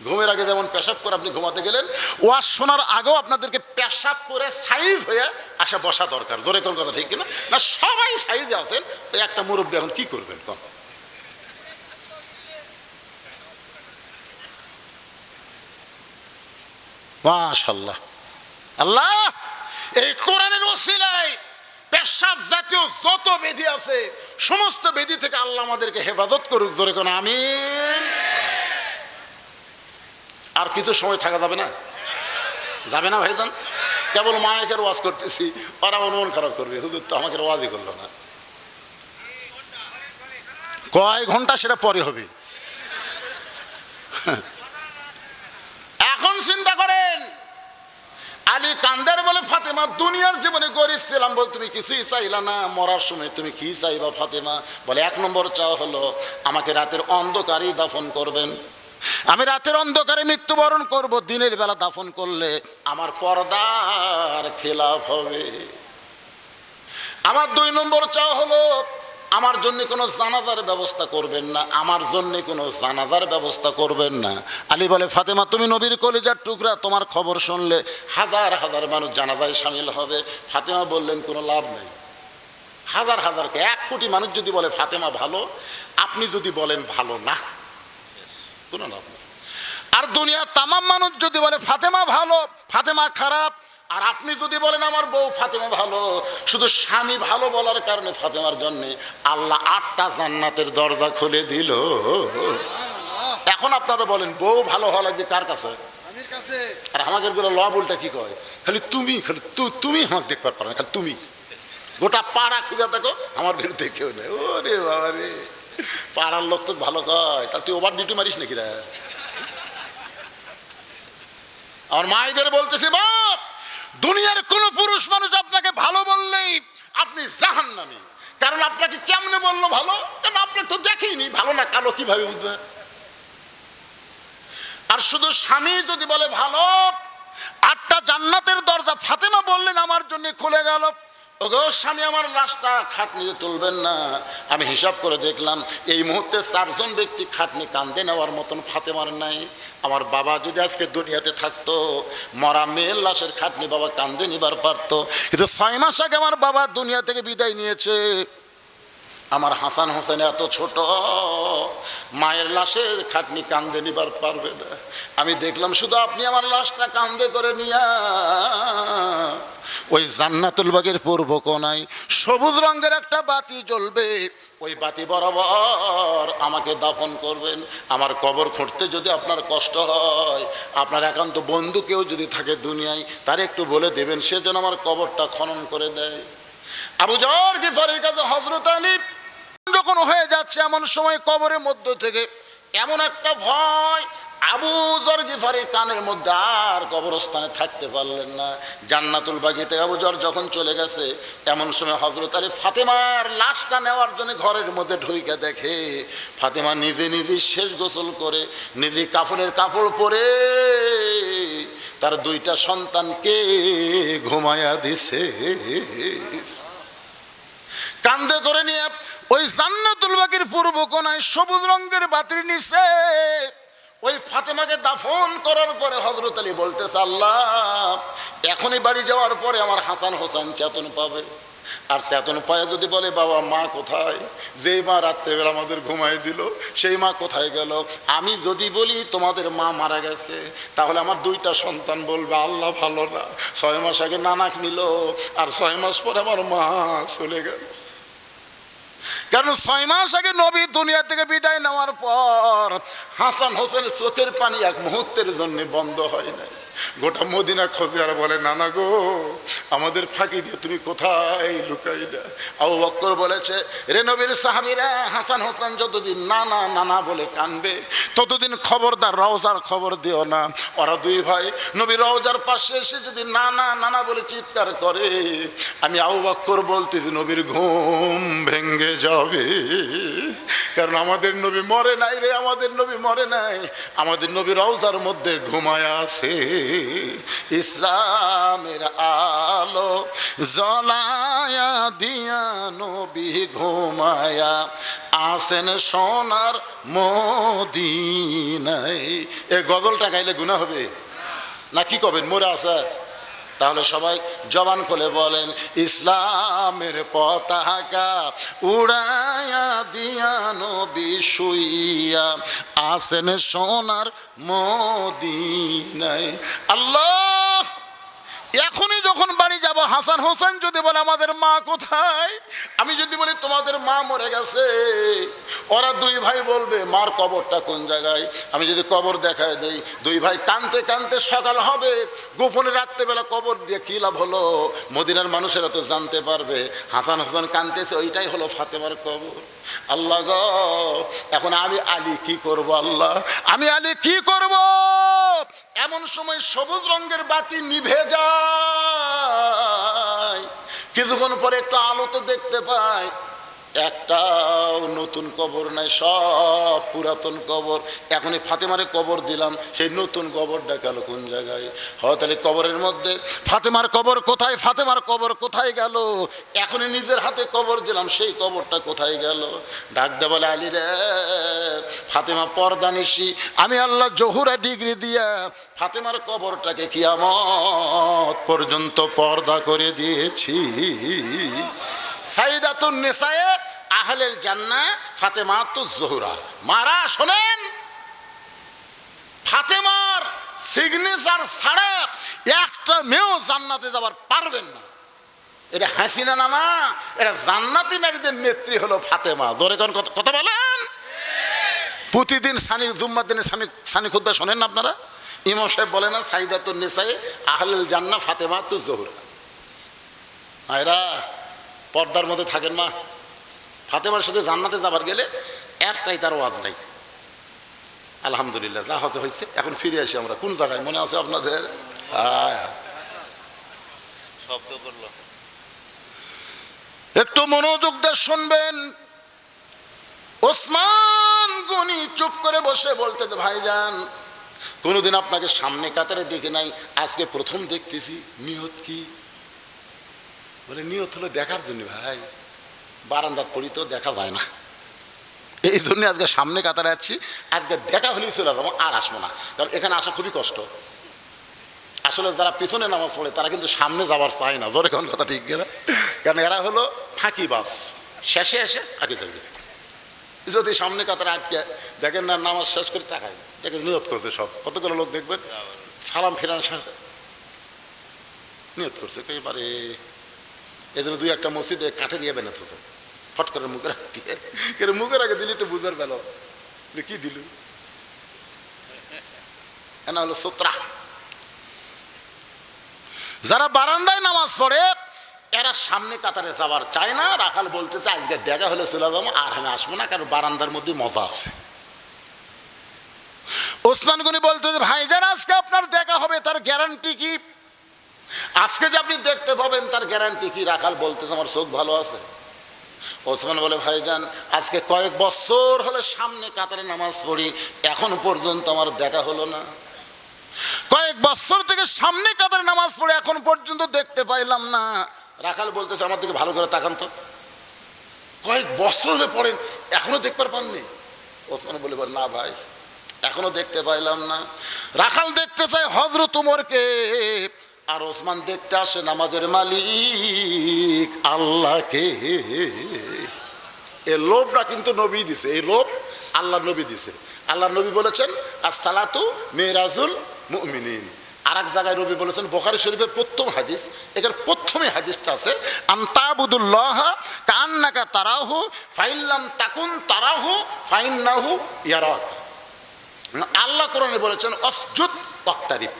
ঘুমের আগে যেমন পেশাব করে আপনি ঘুমাতে গেলেন, ওয়াজ শোনার আগেও আপনাদেরকে পেশাব করে সাইজ হয়ে আসা বসা দরকার। জোরে কোন কথা ঠিক কিনা? না সবাই সাইজে আছেন, ওই একটা মুরব্বী এখন কি করবেন? কম মাশাআল্লাহ, আল্লাহ এই কোরআনের ওসিলায় পেশাব জাতীয় যত বেধি আছে সমস্ত বেধি থেকে আল্লাহ আমাদেরকে হেফাজত করুক। জোরে কোন আমিন। আর কিছু সময় থাকা যাবে না? যাবে না ভাইজান? কেবল মায়ের ওয়াজ করতেছি, ওরা মন খারাপ করবে, হুজুর তো আমাকে ওয়াজই করলো না। কয় ঘন্টা সেটা পরে হবে। এখন চিন্তা করেন, আলী কান্দার বলে ফাতেমা দুনিয়ার জীবনে গরিব ছিলাম বলে তুমি কিছুই চাইলা না, মরার সময় তুমি কি চাইবা ফাতেমা? বলে 1 নম্বর চাওয়া হলো আমাকে রাতের অন্ধকারেই দাফন করবেন। আমি রাতের অন্ধকারে মৃত্যুবরণ করব, দিনের বেলা দাফন করলে আমার পর্দার খেলাফ হবে। আমার 2 নম্বর চাওয়া হলো, আমার জন্য কোনো জানাজার ব্যবস্থা করবেন না, আমার জন্য কোনো জানাজার ব্যবস্থা করবেন না। আলী বলে, ফাতেমা তুমি নবীর কলিজার টুকরা, তোমার খবর শুনলে হাজার হাজার মানুষ জানাজায় সামিল হবে। ফাতেমা বললেন, কোনো লাভ নেই। হাজার হাজারকে 1 কোটি মানুষ যদি বলে ফাতেমা ভালো, আপনি যদি বলেন ভালো না, কোনো লাভ নেই। আর দুনিয়ার তামাম মানুষ যদি বলে ফাতেমা ভালো, ফাতেমা খারাপ, আর আপনি যদি বলেন আমার বউ ফাতেমা ভালো, শুধু স্বামী ভালো বলার কারণে ফাতেমার জন্য আল্লাহ 8টা জান্নাতের দরজা খুলে দিল। এখন আপনারা বলেন বউ ভালো হওয়া লাগবে কার কাছে? আর আমাকে ল বলটা কি কয়, খালি তুমি, খালি তুমি আমাকে দেখতে পারো না, খালি তুমি। গোটা পাড়া খুঁজে দেখো, আমার বিরুদ্ধে কেউ নেই। ওরে বাবা রে, পাড়ার লোক তো ভালো কয়, তাহলে তুই ওভার ডিউটি মারিস নাকি রে? আমার মায়েদের বলতেছি, বাপ, দুনিয়ার কোন পুরুষ মানুষ আপনাকে ভালো বললেই আপনি জাহান্নামী। কারণ আপনাকে কেমনে বললো ভালো? কারণ আপনি তো দেখেইনি, ভালো না কালো কিভাবে বুঝবে? আর শুধু স্বামী যদি বলে ভালো, 8টা জান্নাতের দরজা ফাতেমা বললেন আমার জন্য খুলে গেল। ওগো স্বামী, আমার লাশটা খাটনিতে তুলবেন না। আমি হিসাব করে দেখলাম এই মুহূর্তে 4 জন ব্যক্তি খাটনি কান্দে নেওয়ার মতন ফাতেমার নাই। আমার বাবা যদি আজকে দুনিয়াতে থাকতো, মরা মেয়ের লাশের খাটনি বাবা কান্দে নিবার পারতো। কিন্তু 6 মাস আগে আমার বাবা দুনিয়া থেকে বিদায় নিয়েছে। আমার হাসান হোসেন এত ছোট, মায়ের লাশের খাটনি কান্দে নিবার পারবে না। আমি দেখলাম শুধু আপনি আমার লাশটা কান্দে করে নিয়া ওই জান্নাতুল বাগের পূর্ব কোণায় সবুজ রঙের একটা বাতি জ্বলবে, ওই বাতি বরাবর আমাকে দাফন করবেন। আমার কবর খুঁড়তে যদি আপনার কষ্ট হয়, আপনার একান্ত বন্ধু কেউ যদি থাকে দুনিয়ায়, তার একটু বলে দেবেন সে যেন আমার কবরটা খনন করে দেয়। আবু যর গিফারির কাছে হযরত আলী যখন হয়ে যাচ্ছে, এমন সময় কবরের মধ্য থেকে এমন একটা ভয়, আবু যর গিফারির কানের মধ্যে আর কবরস্থানে থাকতে পারলেন না। জান্নাতুল বাগিতে আবু যর যখন চলে গেছে, এমন সময় হযরত আলী ফাতেমার লাশটা নেওয়ার জন্য ঘরের মধ্যে ঢুকে দেখে ফাতেমা নিজে নিজে শেষ গোসল করে, নিজে কাফনের কাপড় পরে তার 2টা সন্তানকে ঘুমায়া দিছে। কান্দে করে নিয়ে ওই জান্নাতুল বাগির পূর্ব কোণায় সবুজ রঙের বাতির নিচে ওই ফাতেমাকে দাফন করার পরে হযরত আলী বলতেছে, আল্লাহ, এখনই বাড়ি যাওয়ার পরে আমার হাসান হোসেন চেতন পাবে। আর চেতন পায়ে যদি বলে বাবা মা কোথায়, যেই মা রাত্রেবেলা আমাদের ঘুমাই দিল সেই মা কোথায় গেল? আমি যদি বলি তোমাদের মা মারা গেছে, তাহলে আমার 2টা সন্তান বলবে আল্লাহ ভালো না, 6 মাস আগে নানাক নিল আর 6 মাস পরে আমার মা চলে গেল। কারণ 6 মাস আগে নবী দুনিয়া থেকে বিদায় নেওয়ার পর হাসান হোসেনের চোখের পানি 1 মুহূর্তের জন্য বন্ধ হয় নাই। গোটা মদিনা খোঁজে আর বলে, নানা গো, আমাদের ফাঁকি দিয়ে তুমি কোথায় লুকাইলা? আবু বকর বলেছে, রে নবীর সাহাবীরা, হাসান হোসেন যতদিন নানা নানা বলে কানবে ততদিন খবরদার রওজার খবর দিও না। ওরা 2 ভাই নবীর রওজার পাশে এসে যদি নানা নানা বলে চিৎকার করে, আমি আবু বকর বলতেছি নবীর ঘুম ভেঙে যাবে। কারণ আমাদের নবী মরে নাই রে, আমাদের নবী মরে নাই, আমাদের নবী রওজার মধ্যে ঘুমায় আছে। ইসলামের আলো জ্বলায়া দিয়া নবী ঘুমায়া আসেন সোনার মদিনায়। এই গজলটা গাইলে গুনাহ হবে না? কি করবেন, মরে আসা? তাহলে সবাই জবান খুলে বলেন, ইসলামের পতাকা উড়াইয়া দিয়া নবী শুইয়া আসেন সোনার মদিনায়। আল্লাহ, এখনই যখন বাড়ি যাব, হাসান হোসেন যদি বলে আমাদের মা কোথায়, আমি যদি বলি তোমাদের মা মরে গেছে, ওরা 2 ভাই বলবে মার কবরটা কোন জায়গায়? আমি যদি কবর দেখায় দেই, 2 ভাই কানতে কানতে সকাল হবে, গোপনে রাত্রেবেলা কবর দিয়ে কি লাভ হলো? মদিনার মানুষেরা তো জানতে পারবে হাসান হোসেন কানতেছে, ওইটাই হলো ফাতেমার কবর। আল্লাহ গো, এখন আমি আলী কি করব? আল্লাহ, আমি আলী কি করব? এমন সময় সবুজ রঙের বাতি নিভে যায়, কিছুক্ষণ পরে একটু আলো তো দেখতে পায়। একটাও নতুন কবর নাই, সব পুরাতন কবর। এখনই ফাতেমারে কবর দিলাম, সেই নতুন কবরটা গেল কোন জায়গায়? হয়তো কবরের মধ্যে ফাতেমার কবর কোথায়? ফাতেমার কবর কোথায় গেল? এখনই নিজের হাতে কবর দিলাম, সেই কবরটা কোথায় গেল? ডাক দে বলে, আলী রে, ফাতেমা পর্দা নিশি, আমি আল্লাহ জহুরা ডিগ্রি দিয়া ফাতেমার কবরটাকে কিয়ামত পর্যন্ত পর্দা করে দিয়েছি। সাইদাতুন নিসায়ে আহলেল জান্নাহ ফাতেমাতুজ জোহরা। মারা শোনেন, ফাতেমার সিগনেচার ছাড়া একটা মেয়েও জান্নাতে যাবার পারবেন না। এটা হাসিনা নামা, এটা জান্নাতি নারীদের নেত্রী হলো ফাতেমা। জোরে কোন কথা বলেন? প্রতিদিন জুম্মার দিনে সানি খুদ্া শোনেন না আপনারা? ইমাম সাহেব বলে না, সাইদাতুন নিসায়ে আহলেল জান্নাহ ফাতেমাতুজ জোহরা। এরা পর্দার মধ্যে থাকেন মা। ফাতেমার সাথে জান্নাতে যাবার গেলে এর চাই তার ওয়াজ নাই। আলহামদুলিল্লাহ, যা হয়েছে। এখন ফিরে আসি আমরা কোন জায়গায়, মনে আছে আপনাদের? শব্দ করল, একটু মনোযোগ দিয়ে শুনবেন। ওসমান গনি চুপ করে বসে বলতে, ভাইজান কোনোদিন আপনাকে সামনে কাতারে দেখে নাই, আজকে প্রথম দেখতেছি। নিয়ত কি? বলে, নিয়ত হলো দেখার জন্য ভাই, বারান্দার পড়ি তো দেখা যায় না, এই জন্য আজকে সামনে কাতারে যাচ্ছি। আজকে দেখা হলেই চলে যাবো, আর আসবো না, কারণ এখানে আসা খুবই কষ্ট। আসলে যারা পিছনে নামাজ পড়ে তারা কিন্তু সামনে যাবার চায় না। জোরে কোন কথা ঠিক না? কারণ এরা হলো ফাঁকি বাস, শেষে এসে আগে যাবে। যদি সামনে কাতারে আটকে দেখেন না, নামাজ শেষ করে তাকায়, দেখেন নিয়ত করছে সব, কতগুলো লোক দেখবেন সালাম ফেরানোর সাথে নিয়ত করছে একেবারে। এই জন্য দুই একটা মসজিদে কাঠে দিয়ে বেনাতে ফট করে মুখের দিয়ে, কেন মুখের আগে দিলি তো বুঝার বেল যে কি দিল, এনা হলো সোত্রা। যারা বারান্দায় নামাজ পড়ে এরা সামনে কাতারে যাবার চায় না। রাখাল বলতেছে, আজকে দেখা হলে চলে যাবো, আর আমি আসবো না, কারণ বারান্দার মধ্যে মজা আছে। ওসমান গনি বলতেছে, ভাইজান আজকে আপনার দেখা হবে, তার গ্যারান্টি কি? আজকে যে আপনি দেখতে পাবেন তার গ্যারান্টি কি? রাখাল বলতেছে, আমার চোখ ভালো আছে। ওসমান বলে, ভাইজান আজকে কয়েক বছর হলে সামনে কাতারে নামাজ পড়ি, এখন পর্যন্ত আমার দেখা হলো না। কয়েক বছর থেকে সামনে কাতারে নামাজ পড়ে এখন পর্যন্ত দেখতে পাইলাম না। রাখাল বলতেছে, আমার দিকে ভালো করে তাকান তো, কয়েক বছর হলে পড়েন এখনো দেখতে পাননি? ওসমান বলে, না ভাই এখনো দেখতে পাইলাম না। রাখাল দেখতে চায় হযরত ওমরকে, আর ওসমান দেখতে আসে নামাজের মালিক আল্লাহকে। এই লোভটা কিন্তু নবী দিছে, এই লোভ আল্লাহ নবী দিছে। আল্লাহ নবী বলেছেন, আসসালাতু মিরাজুল মুমিনিন। আর এক জায়গায় নবী বলেছেন, বুখারী শরীফের প্রথম হাদিস, এখানে প্রথমে হাদিসটা আছে, আনতাবুদুল্লাহ কান্নাকা তারাহু ফাইল্লাম তাকুন তারাহু ফাইন্নাহু ইয়ারাক। আল্লাহ কোরআনে বলেছেন, অসজুদ ওয়াক্তারিব।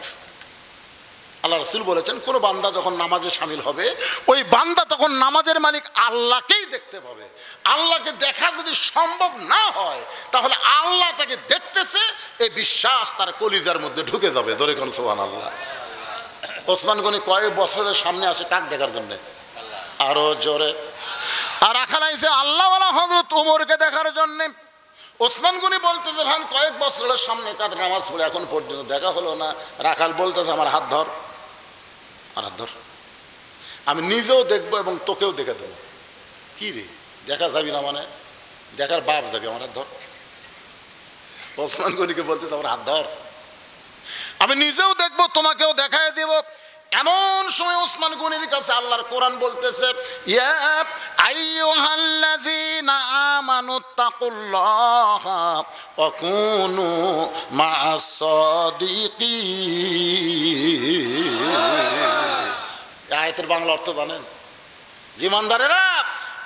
আল্লাহ রাসূল বলেছেন, কোন বান্দা যখন নামাজে শামিল হবে, ওই বান্দা তখন নামাজের মালিক আল্লাহকেই দেখতে পাবে। আল্লাহকে দেখা যদি সম্ভব না হয়, তাহলে আল্লাহ তাকে দেখতেছে, এই বিশ্বাস তার কলিজার মধ্যে ঢুকে যাবে। জোরে কোন সুবহানাল্লাহ। ওসমান গনি কয়েক বছরের সামনে আসে কাক দেখার জন্য? আরো জোরে। আর রাখাল আইছে আল্লাহওয়ালা হযরত ওমরকে দেখার জন্য। ওসমান গনি বলতেছে, ভাই কয়েক বছরের সামনে কাত নামাজ পড়ে এখন পর্যন্ত দেখা হলো না। রাখাল বলতেছে, আমার হাত ধর, আর হাত ধর, আমি নিজেও দেখবো এবং তোকেও দেখে দেবো। কি রে, দেখা যাবি না মানে? দেখার বাপ যাবি, আমার হাত ধর। ওসমান গনিকে বলতেছে, আমার হাত ধর, আমি নিজেও দেখবো তোমাকেও দেখায় দেব। এমন সময় ওসমান গনির কাছে আল্লাহর কোরআন বলতেছে, ইয়া আইয়ুহাল্লাযীনা আমানুত্তাকুল্লাহা ওয়া কুনু মা'আস সাদিকিন। আয়াতের বাংলা অর্থ জানেন? জীবনদারেরা,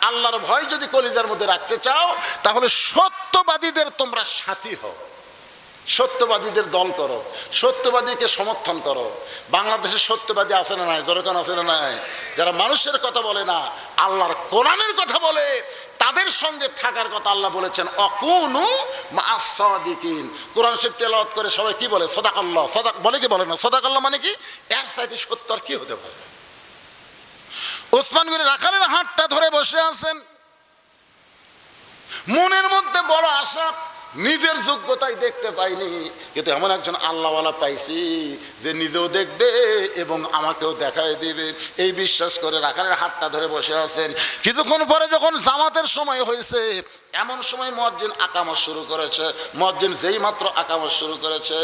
আল্লাহর ভয় যদি কলিজার মধ্যে রাখতে চাও, তাহলে সত্যবাদীদের তোমরা সাথী হও, সত্যবাদীদের দল করো, সত্যবাদীকে সমর্থন করো। বাংলাদেশে সত্যবাদী আছে না নাই? জনগণ আছে না নাই? যারা মানুষের কথা বলে না, আল্লাহর কোরআনের কথা বলে, তাদের সঙ্গে থাকার কথা আল্লাহ বলেছেন, অকুনু মা'আস সাদিকিন। কোরআন শরীফ তেলাওয়াত করে সবাই কি বলে? সাদাকাল্লাহ। সাদাক বলে কি বলে না? সাদাকাল্লাহ মানে কি? এর চাইতে সত্য আর কি হতে পারে? ওসমান গনি রাখালের হাতটা ধরে বসে আছেন। মনের মধ্যে বড় আশা, নিজের যোগ্যতাই দেখতে পাইনি, কিন্তু এমন একজন আল্লাহওয়ালা পাইছি যে নিজেও দেখবে এবং আমাকেও দেখায় দিবে, এই বিশ্বাস করে রাখালের হাতটা ধরে বসে আছেন। কিছুক্ষণ পরে যখন জামাতের সময় হয়েছে, এমন সময় মুয়াজ্জিন আকামত শুরু করেছে। মুয়াজ্জিন যেই মাত্র আকামত শুরু করেছে,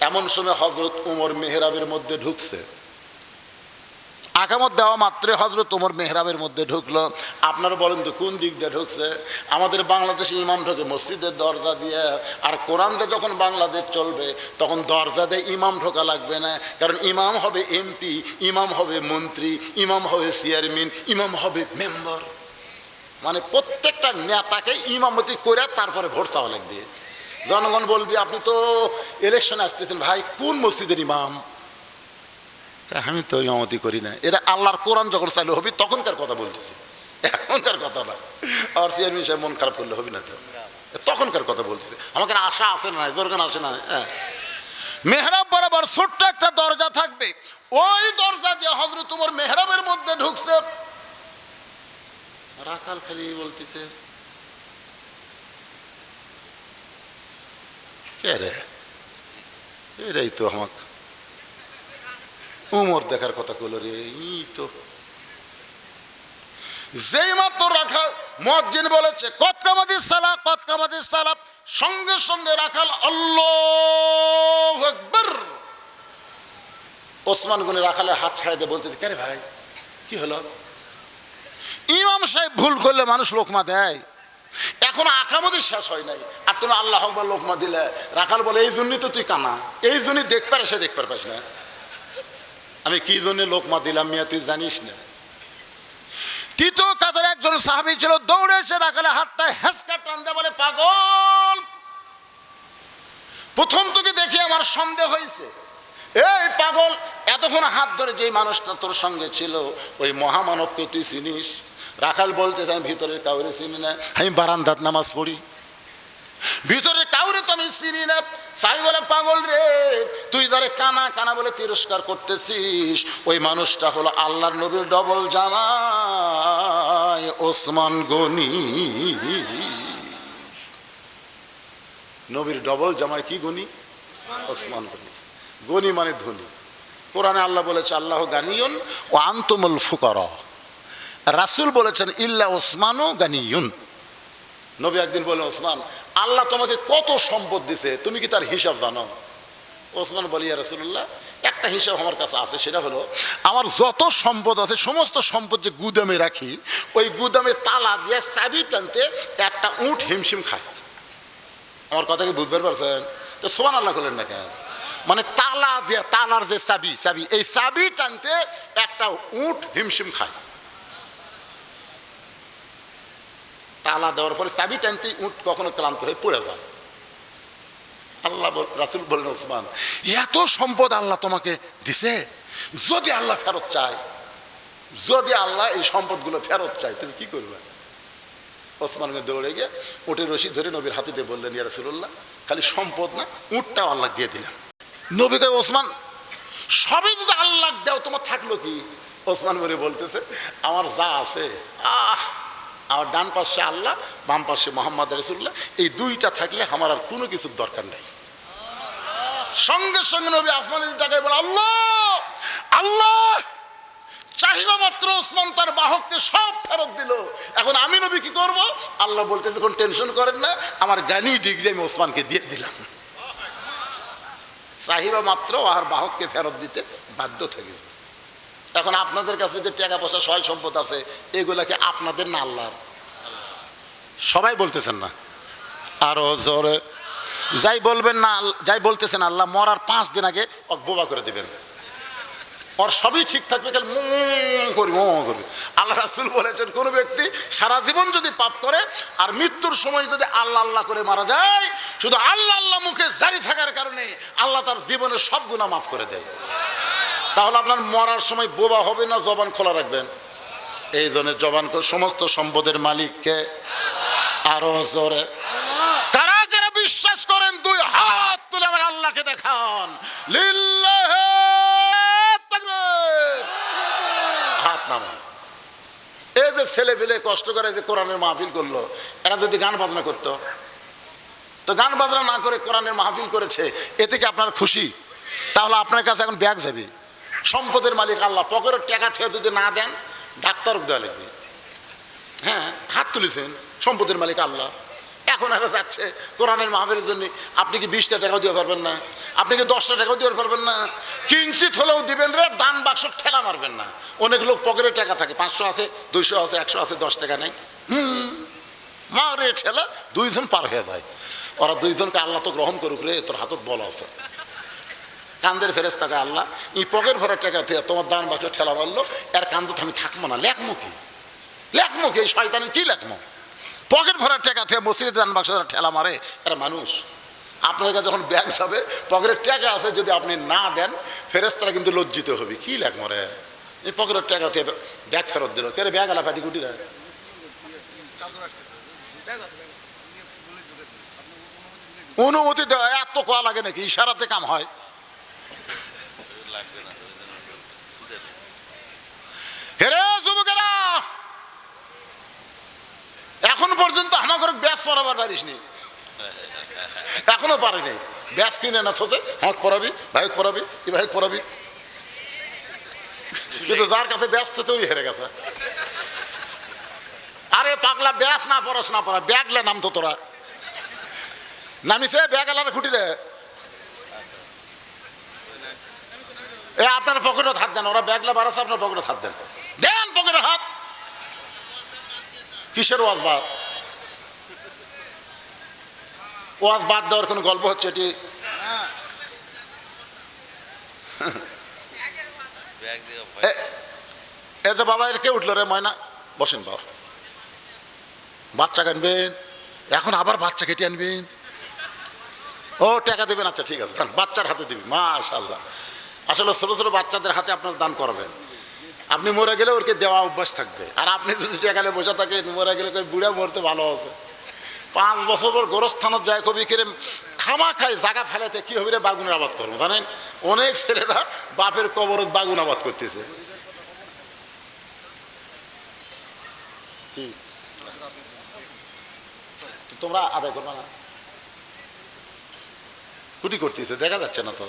এমন সময় হযরত উমর মেহরাবের মধ্যে ঢুকছে। আকামত দেওয়া মাত্রে হযরত ওমর মেহরাবের মধ্যে ঢুকলো। আপনারা বলেন তো কোন দিক দিয়ে ঢুকছে? আমাদের বাংলাদেশে ইমাম ঢোকে মসজিদের দরজা দিয়ে, আর কোরআন দিয়ে যখন বাংলাদেশ চলবে তখন দরজা দিয়ে ইমাম ঢোকা লাগবে না, কারণ ইমাম হবে এমপি, ইমাম হবে মন্ত্রী, ইমাম হবে চেয়ারম্যান, ইমাম হবে মেম্বার। মানে প্রত্যেকটা নেতাকে ইমামতি করে তারপরে ভোট চাওয়া লাগবে। জনগণ বলবি আপনি তো ইলেকশনে আসতেছেন, ভাই কোন মসজিদের ইমাম? আমি তো ইমামতি করি না। এটা আল্লাহর কোরআন যখন চালু হবে তখনকার কথা বলতেছি, এখনকার কথা না। আর চেয়ারম্যান সাহেব মন খারাপ করলে হবে না, তো তখনকার কথা বলতেছি। আমাকে আশা আছে না, দরকার আছে না। হ্যাঁ, মেহরাব বরাবর ছোট্ট একটা দরজা থাকবে, ওই দরজা দিয়ে হযরত ওমর মেহরাবের মধ্যে ঢুকছে। রাখাল খালি বলতেছে, কে রে? এটাই তো আমাকে উমর দেখার কথা কইল রে। তো যেই মাত্র রাখাল মুয়াজ্জিন বলেছে কদ কামাতিস সালাহ, কদ কামাতিস সালাহ, সঙ্গে সঙ্গে রাখাল আল্লাহু আকবার। ওসমান গনি রাখালের হাত ছাড়াই দিয়ে বলতেছে, কে রে ভাই কি হলো? ইমাম সাহেব ভুল করলে মানুষ লোকমা দেয়, এখন আকামতই শেষ হয় নাই আর তুমি আল্লাহু আকবার লোকমা দিলে। রাখাল বলে, এই জন্যই তো তুই কানা, এই জন্যই দেখতে পারে, সে দেখতে পারিস না। আমি কি জন্য লোকমা দিলাম মিয়া তুই জানিস না? তৃতীয় কাতারে একজন সাহাবী ছিল, দৌড়ে এসে রাখালের হাতটা হেঁচকা টান দিয়ে বলে, পাগল, প্রথম তোকে দেখে আমার সন্দেহ হয়েছে। এই পাগল, এতক্ষণ হাত ধরে যেই মানুষটা তোর সঙ্গে ছিল ওই মহামানবকে তুই চিনিস? রাখাল বলতে, আমি ভিতরের কাউরে চিনি না, আমি বারান্দাত নামাজ পড়ি, ভিতরে কাউরে তো আমি চিনি না। সাই বলে, পাগল রে, তুই ধরে কানা কানা বলে তিরস্কার করতেছিস, ওই মানুষটা হলো আল্লাহর নবীর ডবল জামাই ওসমান গনি। নবীর ডবল জামাই কি গনি? ওসমান গনি। গনি মানে ধনী। কোরআনে আল্লাহ বলেছে, আল্লাহ গানিয়ুন ও আনতুমুল ফুকারা। রাসূল বলেছেন, ইল্লা ওসমানও গানিয়ুন। নবী একদিন বললেন, ওসমান, আল্লাহ তোমাকে কত সম্পদ দিছে, তুমি কি তার হিসাব জানো? ওসমান বলি, ইয়া রাসূলুল্লাহ, একটা হিসাব আমার কাছে আছে, সেটা হলো আমার যত সম্পদ আছে সমস্ত সম্পদ যে গুদামে রাখি, ওই গুদামে তালা দিয়ে চাবি টানতে একটা উট হিমশিম খায়। আমার কথা কি বুঝতে পারছেন? তো সুবহানাল্লাহ করলেন না কেন? মানে তালা দিয়ে, তালার যে চাবি, চাবি এই চাবি টানতে একটা উট হিমশিম খায়। তালা দেওয়ার পরে চাবি টানতে উট কখনো ক্লান্ত হয়ে পড়ে যায়। আল্লাহ রাসূল বললেন, ওসমান, এত সম্পদ আল্লাহ তোমাকে দিছে, যদি আল্লাহ ফেরত চায়, যদি আল্লাহ এই সম্পদগুলো ফেরত চায়, তুমি কি করবে? ওসমান দৌড়ে গিয়ে উটের রশি ধরে নবীর হাতে দিয়ে বললেন, ইয়া রাসূলুল্লাহ, খালি সম্পদ না, উটটাও আল্লাহ দিয়ে দিলাম। নবী কয়, ওসমান, সবই যদি আল্লাহ দাও তোমার থাকলো কি? ওসমান বলে বলতেছে, আমার যা আছে, আমার ডান পাশে আল্লাহ, বাম পাশে মুহাম্মদ রাসূলুল্লাহ, এই দুইটা থাকলে আমার আর কোনো কিছুর দরকার নেই। সঙ্গে সঙ্গে নবী আসমানে তাকায় বলে, আল্লাহ আল্লাহ। চাহিদা মাত্র ওসমান তার বাহককে সব ফেরত দিল। এখন আমি নবী কি করব? আল্লাহ বলতেছে, কোন টেনশন করেন না, আমার গানি ডিগ্রি আমি ওসমানকে দিয়ে দিলাম। চাহিদা মাত্র আর বাহককে ফেরত দিতে বাধ্য থাকে। এখন আপনাদের কাছে যে টাকা পয়সা সয় সম্পদ আছে, এগুলাকে আপনাদের না আল্লাহর? সবাই বলতেছেন না, আরো জোরে যাই বলবেন না, যাই বলতেছেন আল্লাহ মরার 5 দিন আগে বোবা করে দিবেন, ওর সবই ঠিক থাকবে, খালি করবি। আল্লাহ রাসূল বলেছেন, কোন ব্যক্তি সারা জীবন যদি পাপ করে আর মৃত্যুর সময় যদি আল্লাহ আল্লাহ করে মারা যায়, শুধু আল্লাহ আল্লাহ মুখে জারি থাকার কারণে আল্লাহ তার জীবনের সব গুনাহ মাফ করে দেয়। তাহলে আপনার মরার সময় বোবা হবে না, জবান খোলা রাখবেন? এই জন্য জবান সমস্ত সম্পদের মালিককে। আরো জোরে কারা কারা বিশ্বাস করেন? 2 হাত তুলে আমার আল্লাহকে দেখান, লিল্লাহি তাকবীর। হাত নামান। এই যে ছেলে পেলে কষ্ট করে যে কোরআনের মাহফিল করলো, এরা যদি গান বাজনা করতো, তো গান বাজনা না করে কোরআনের মাহফিল করেছে, এতে কি আপনার খুশি? তাহলে আপনার কাছে এখন ব্যাগ যাবে। সম্পদের মালিক আল্লাহ, পকেটের টাকা ছেড়ে যদি না দেন ডাক্তার দেওয়া লাগবে। হ্যাঁ, হাত তুলেছেন, সম্পদের মালিক আল্লাহ। এখন এরা যাচ্ছে কোরআনের মাহফিলের জন্য। আপনি কি 20টা টাকাও দিতে পারবেন না? আপনি কি 10টা টাকাও দিতে পারবেন না? কিঞ্চিত হলেও দিবেন রে, দান বাক্স ঠেলা মারবেন না। অনেক লোক পকেটে টাকা থাকে, 500 আছে, 200 আছে, 100 আছে, 10 টাকা নেই। মারে ঠেলা, 2 জন পার হয়ে যায়। ওরা 2 জনকে আল্লাহ তো গ্রহণ করুক রে, তোর হাতত বল আছে। কান্দের ফেরেশতাকে আল্লাহ এই পকেট ভরা টাকা থেকে তোমার দান বাক্স ঠেলা মারলো, এর কান্দ আমি থাকবো না, লেখমো কি? লেখমো কি? এই শয়তানের কি লেখমো? পকেট ভরার টাকা থেকে মসজিদে দান বাক্স ঠেলা মারে, এরা মানুষ। আপনার কাছে যখন ব্যাগ যাবে, পকেটের টাকা আছে, যদি আপনি না দেন ফেরেশতারা কিন্তু লজ্জিত হবে। কি লেখমো রে? এই পকেটের টাকা থেকে ব্যাগ ফেরত দিল, কে রে ব্যাগ আলা ফাটি কুটি রে? অনুমতি দেওয়া এত কোয়া লাগে নাকি? ইশারাতে কাম হয়? হেরে যুবকেরা, এখন পর্যন্ত আমাকে ব্যাস পড়াবার পারিস নি, এখনো পারিনি। ব্যাস কিনে না থোসে, হ্যাঁ পড়াবি, ভাই পড়াবি, কি ভাই পড়াবি, কিন্তু যার কাছে ব্যস্ত ওই হেরে গেছে। আরে পাগলা, ব্যাস না পড়াস না পড়া, ব্যাগলে নাম তো তোরা নামিছে, ব্যাগ আলার খুঁটি রে। এ আপনার পকেটে হাত দেন, ওরা ব্যাগলা বাড়াচ্ছে, আপনার পকেটে হাত দেন, দেন পকেটে হাত। কিসের ওয়াজ বাদ? ওয়াজ বাদ দেওয়ার কোনো গল্প হচ্ছে এটি? এ যে বাবা, এর কে উঠলো রে? ময়না, বসেন বাবা। বাচ্চা আনবেন এখন, আবার বাচ্চা কেটে আনবেন? ও টাকা দেবেন, আচ্ছা ঠিক আছে, বাচ্চার হাতে দিবি। মাশাআল্লাহ, আসলে ছোট ছোট বাচ্চাদের হাতে আপনার দান করবেন। আপনি মরে গেলে ওরকে দেওয়া অভ্যাস থাকবে। আর আপনি যদি টাকালে বসে থাকেন, মরে গেলে বুড়া মরতে ভালো আছে। 5 বছর পর গোরস্থানত যায়, কবি কেরে খামা খায় জায়গা ফেলাতে কি হবে রে, বাগুনের আবাদ করবো। জানেন, অনেক ছেলেরা বাপের কবর বাগুন আবাদ করতেছে। তোমরা আদায় করবে না? কুটি করতেছে, দেখা যাচ্ছে না তো।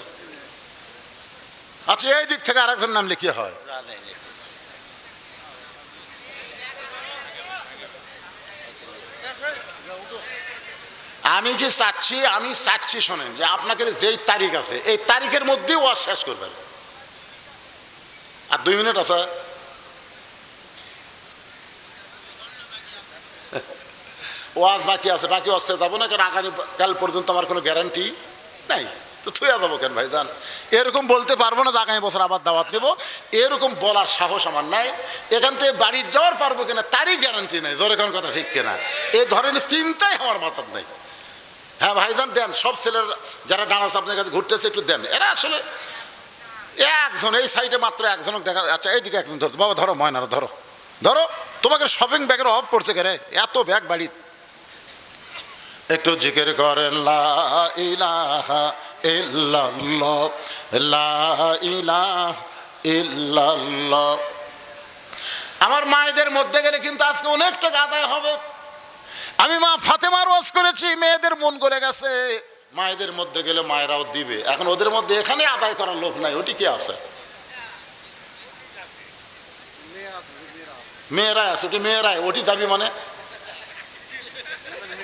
আচ্ছা, এই দিক থেকে আরেকজন নাম লিখিয়ে হয়। আমি কি চাচ্ছি, আমি চাচ্ছি শোনেন, যে আপনাকে যেই তারিখ আছে এই তারিখের মধ্যে ওয়াজ শেষ করবেন। আর 2 মিনিট আছে, ওয়াজ বাকি আছে, বাকি ওয়াজতে যাবো না, কারণ আগামীকাল পর্যন্ত আমার কোনো গ্যারান্টি নাই। তো থুয়া যাবো কেন ভাই? জান, এরকম বলতে পারবো না যে আগামী বছর আবার দাওয়াত দেবো, এরকম বলার সাহস আমার নাই। এখান থেকে বাড়ি যাওয়ার পারবো কিনা তারই গ্যারান্টি নেই। জোরে কোন কথা ঠিক কিনা? এই ধরনের চিন্তাই আমার মাথার নেই। হ্যাঁ ভাইজান, দেন। সব ছেলের যারা ডান্স আপনার কাছে ঘুরতেছে একটু দেন। এরা আসলে একজন, এই সাইডে মাত্র একজন দেখা। আচ্ছা, এইদিকে একজন ধরো বাবা, ধরো ময়নারা, ধরো ধরো। তোমাকে শপিং ব্যাগের অভাব পড়ছে কেন? এত ব্যাগ বাড়ি। একটু জিকির করেন, লা ইলাহা ইল্লাল্লাহ, লা ইলাহা ইল্লাল্লাহ। আমার মায়েদের মধ্যে গেলে কিন্তু আজকে অনেক টাকা আদায় হবে। আমি মা ফাতেমার ওয়াজ করেছি, মেয়েদের মন গলে গেছে। মায়েদের মধ্যে গেলে মায়েরাও দিবে। এখন ওদের মধ্যে এখানে আদায় করার লোক নাই, ওটি কি আছে? মেয়েরা আছে, ওটি মেয়েরাই, ওটি যাবি মানে?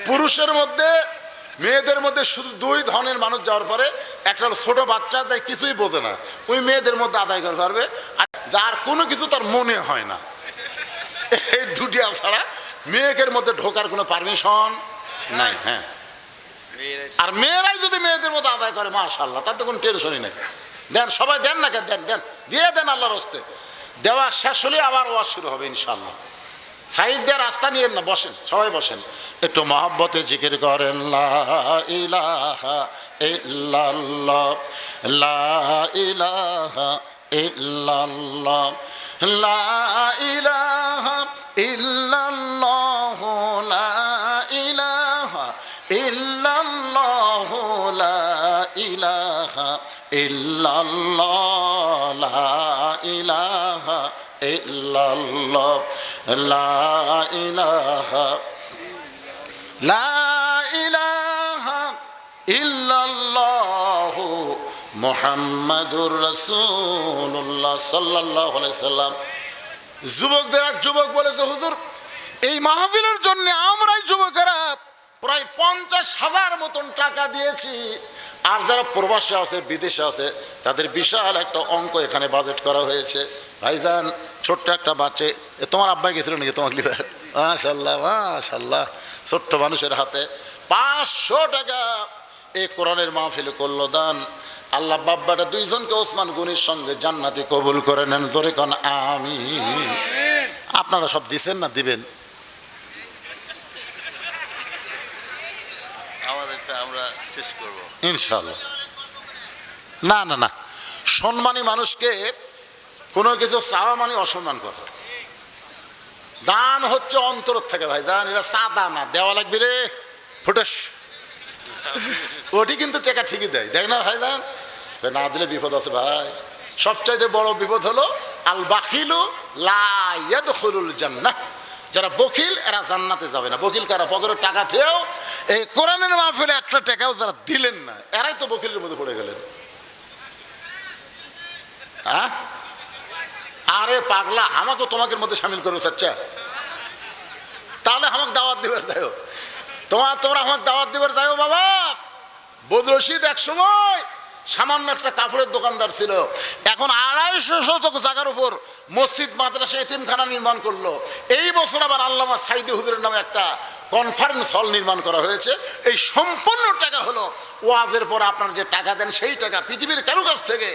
পুরুষের মধ্যে, মেয়েদের মধ্যে শুধু 2 ধরনের মানুষ যাওয়ার পরে, একটা হলো ছোট বাচ্চা, তাই কিছুই বোঝে না, ওই মেয়েদের মধ্যে আদায় করতে পারবে। আর যার কোনো কিছু তার মনে হয় না, এই 2টি ছাড়া মেয়েদের মধ্যে ঢোকার কোনো পারমিশন নাই। হ্যাঁ, আর মেয়েরাই যদি মেয়েদের মধ্যে আদায় করে, মাশাআল্লাহ, তার তো কোনো টেনশনই নেই। দেন সবাই, দেন না কেন? দেন দেন, দিয়ে দেন আল্লাহর হস্তে। দেওয়া শেষ হলে আবার ওয়াজ শুরু হবে ইনশাআল্লাহ। সাইড দিয়ে রাস্তা নিয়েন না, বসেন, সবাই বসেন। একটু মহব্বতে জিকির করেন, লা ইলাহা ইল্লাল্লাহ, লা ইলাহা ইল্লাল্লাহ, লা ইলাহা ইল্লাল্লাহ, লা ইলাহা ইল্লাল্লাহ, লা ইলাহা ইল্লাল্লাহ লা ইলাহা ইল্লাল্লাহ লা ইলাহা লা ইলাহা ইল্লাল্লাহু মুহাম্মাদুর রাসূলুল্লাহ সাল্লাল্লাহু আলাইহি সাল্লাম। যুবকদের এক যুবক বলেছে, হুজুর এই মাহফিলের জন্য আমরাই যুবকেরা প্রায় 50,000 মতন টাকা দিয়েছি, আর যারা প্রবাসে আছে বিদেশে আছে তাদের বিশাল একটা অঙ্ক এখানে বাজেট করা হয়েছে। ভাইজান ছোট্ট একটা বাচ্চা, তোমার আব্বাই গেছিল নাকি তোমার লিভার? মাশাআল্লাহ মাশাআল্লাহ, ছোট্ট মানুষের হাতে 500 টাকা এই কোরআনের মাহফিলে করলো দান। আল্লাহ বাব্বাটা দুইজনকে ওসমান গনির সঙ্গে জান্নাতে কবুল করে নেন, জোরে কোন আমিন। আপনারা সব দিছেন না দিবেন? আমাদেরটা আমরা শেষ করব ইনশাআল্লাহ। না না না, সম্মানী মানুষকে কোনো কিছু চাওয়া মানে অসম্মান করা। দান হচ্ছে অন্তর থেকে ভাই, দান এরা সাদা না, দেওয়া লাগবে রে ফুটেস, ওটি কিন্তু টাকা ঠিকই দেয়, দেখ না ভাই? দান না দিলে বিপদ আছে ভাই। সবচাইতে বড় বিপদ হলো আল বাখিলু লা ইয়াদখুলুল জান্নাহ, যারা বকিল এরা জান্নাতে যাবে না। বকিল কারা? পকেটের টাকা থেকেও এই কোরআনের মাহফিলে একটা টাকাও যারা দিলেন না এরাই তো বকিলের মধ্যে পড়ে গেলেন। হ্যাঁ, আরে পাগলা, আমাকে তোমাকে মধ্যে সামিল করবে চাচ্ছা? তাহলে আমাকে দাওয়াত দিবার যাও, তোমরা আমাকে দাওয়াত দিবার যাও বাবা। বদর রশিদ এক সময় সামান্য একটা কাপড়ের দোকানদার ছিল, এখন 250 শতক জায়গার উপর মসজিদ মাদ্রাসা এতিমখানা নির্মাণ করলো। এই বছর আবার আল্লামা সাইদি হুজুরের নামে একটা কনফারেন্স হল নির্মাণ করা হয়েছে। এই সম্পূর্ণ টাকা হলো ওয়াজের পর আপনার যে টাকা দেন সেই টাকা। পৃথিবীর কারো কাছ থেকে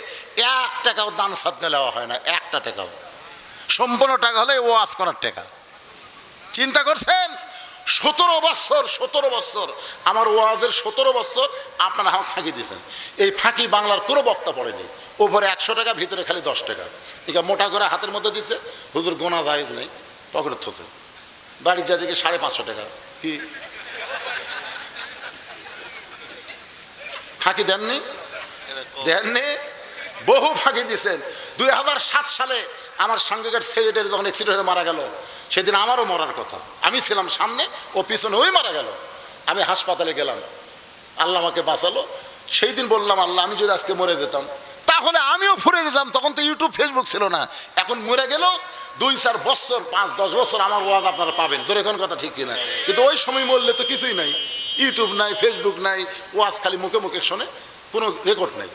1 টাকাও দান সাদকা নেওয়া হয় না, 1টা টাকাও। সম্পূর্ণ টাকা হলে ওয়াজ করার টাকা। চিন্তা করছেন? 17 বছর আমার ওয়াজের 17 বছর আপনারা আমাকে ফাঁকি দিয়েছেন। এই ফাঁকি বাংলার কোনো বক্তা পড়েনি। ওপরে 100 টাকা, ভিতরে খালি 10 টাকা। এটা মোটা করে হাতের মধ্যে দিছে, হুজুর গোনা জায়েজ নেই, পকেটে থোছে। বাড়ির যা দিকে 550 টাকা। কি ফাঁকি দেননি? দেননি, বহু ফাঁকি দিয়েছেন। 2007 সালে আমার সাংঘিকের সেক্রেটারি যখন অ্যাক্সিডেন্ট হয়ে মারা গেল, সেদিন আমারও মরার কথা, আমি ছিলাম সামনে, ও পিছনে, ওই মারা গেল। আমি হাসপাতালে গেলাম, আল্লাহ আমাকে বাঁচালো। সেই দিন বললাম, আল্লাহ আমি যদি আজকে মরে যেতাম তাহলে আমিও ফুরে যেতাম। তখন তো ইউটিউব ফেসবুক ছিল না। এখন মরে গেল 2-4 বছর, 5-10 বছর আমার ওয়াজ আপনারা পাবেন, তোর এখন কথা ঠিক কিনা? কিন্তু ওই সময় মরলে তো কিছুই নাই, ইউটিউব নাই, ফেসবুক নাই, ওয়াজ খালি মুখে মুখে শোনে, কোনো রেকর্ড নাই।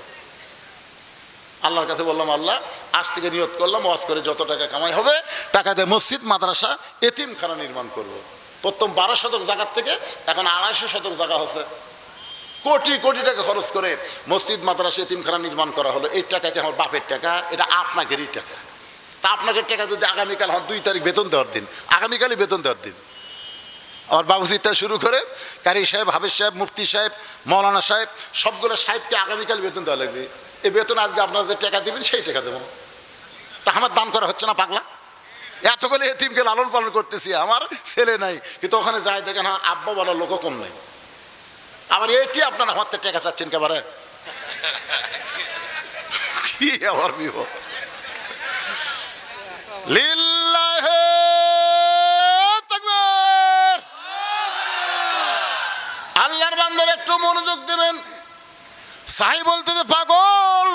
আল্লাহর কাছে বললাম, আল্লাহ আজ থেকে নিয়ত করলাম ওয়াজ করে যত টাকা কামাই হবে টাকা দিয়ে মসজিদ মাদ্রাসা এতিমখানা নির্মাণ করব। প্রথম 12 শতক জায়গার থেকে এখন 250 শতক জায়গা হচ্ছে। কোটি কোটি টাকা খরচ করে মসজিদ মাদ্রাসা এতিমখানা নির্মাণ করা হলো। এই টাকা কি আমার বাপের টাকা? এটা আপনাকেরই টাকা। তা আপনাদের টাকা যদি আগামীকাল হয় 2 তারিখ বেতন দেওয়ার দিন, আগামীকালই বেতন দেওয়ার দিন, আমার বাবুজিটা শুরু করে কারি সাহেব, হাফেজ সাহেব, মুফতি সাহেব, মৌলানা সাহেব, সবগুলো সাহেবকে আগামীকাল বেতন দেওয়া লাগবে। এই বেতন আজকে আপনারা যে টাকা দেবেন সেই টাকা দেবো। তা আমার দান করা হচ্ছে না পাগলা? এতগুলো এতিমকে লালন পালন করতেছি, আমার ছেলে নাই, কিন্তু ওখানে যায় দেখেন আব্বা বলার লোকও কম নাই। আবার এটি আপনারা আমার থেকে টাকা চাচ্ছেন কেবারে? কি আমার বিপদ! লিল্লাহে তাকবীর। আল্লাহর বান্দারা একটু মনোযোগ দেবেন। সাহি বলতে যে পাগল,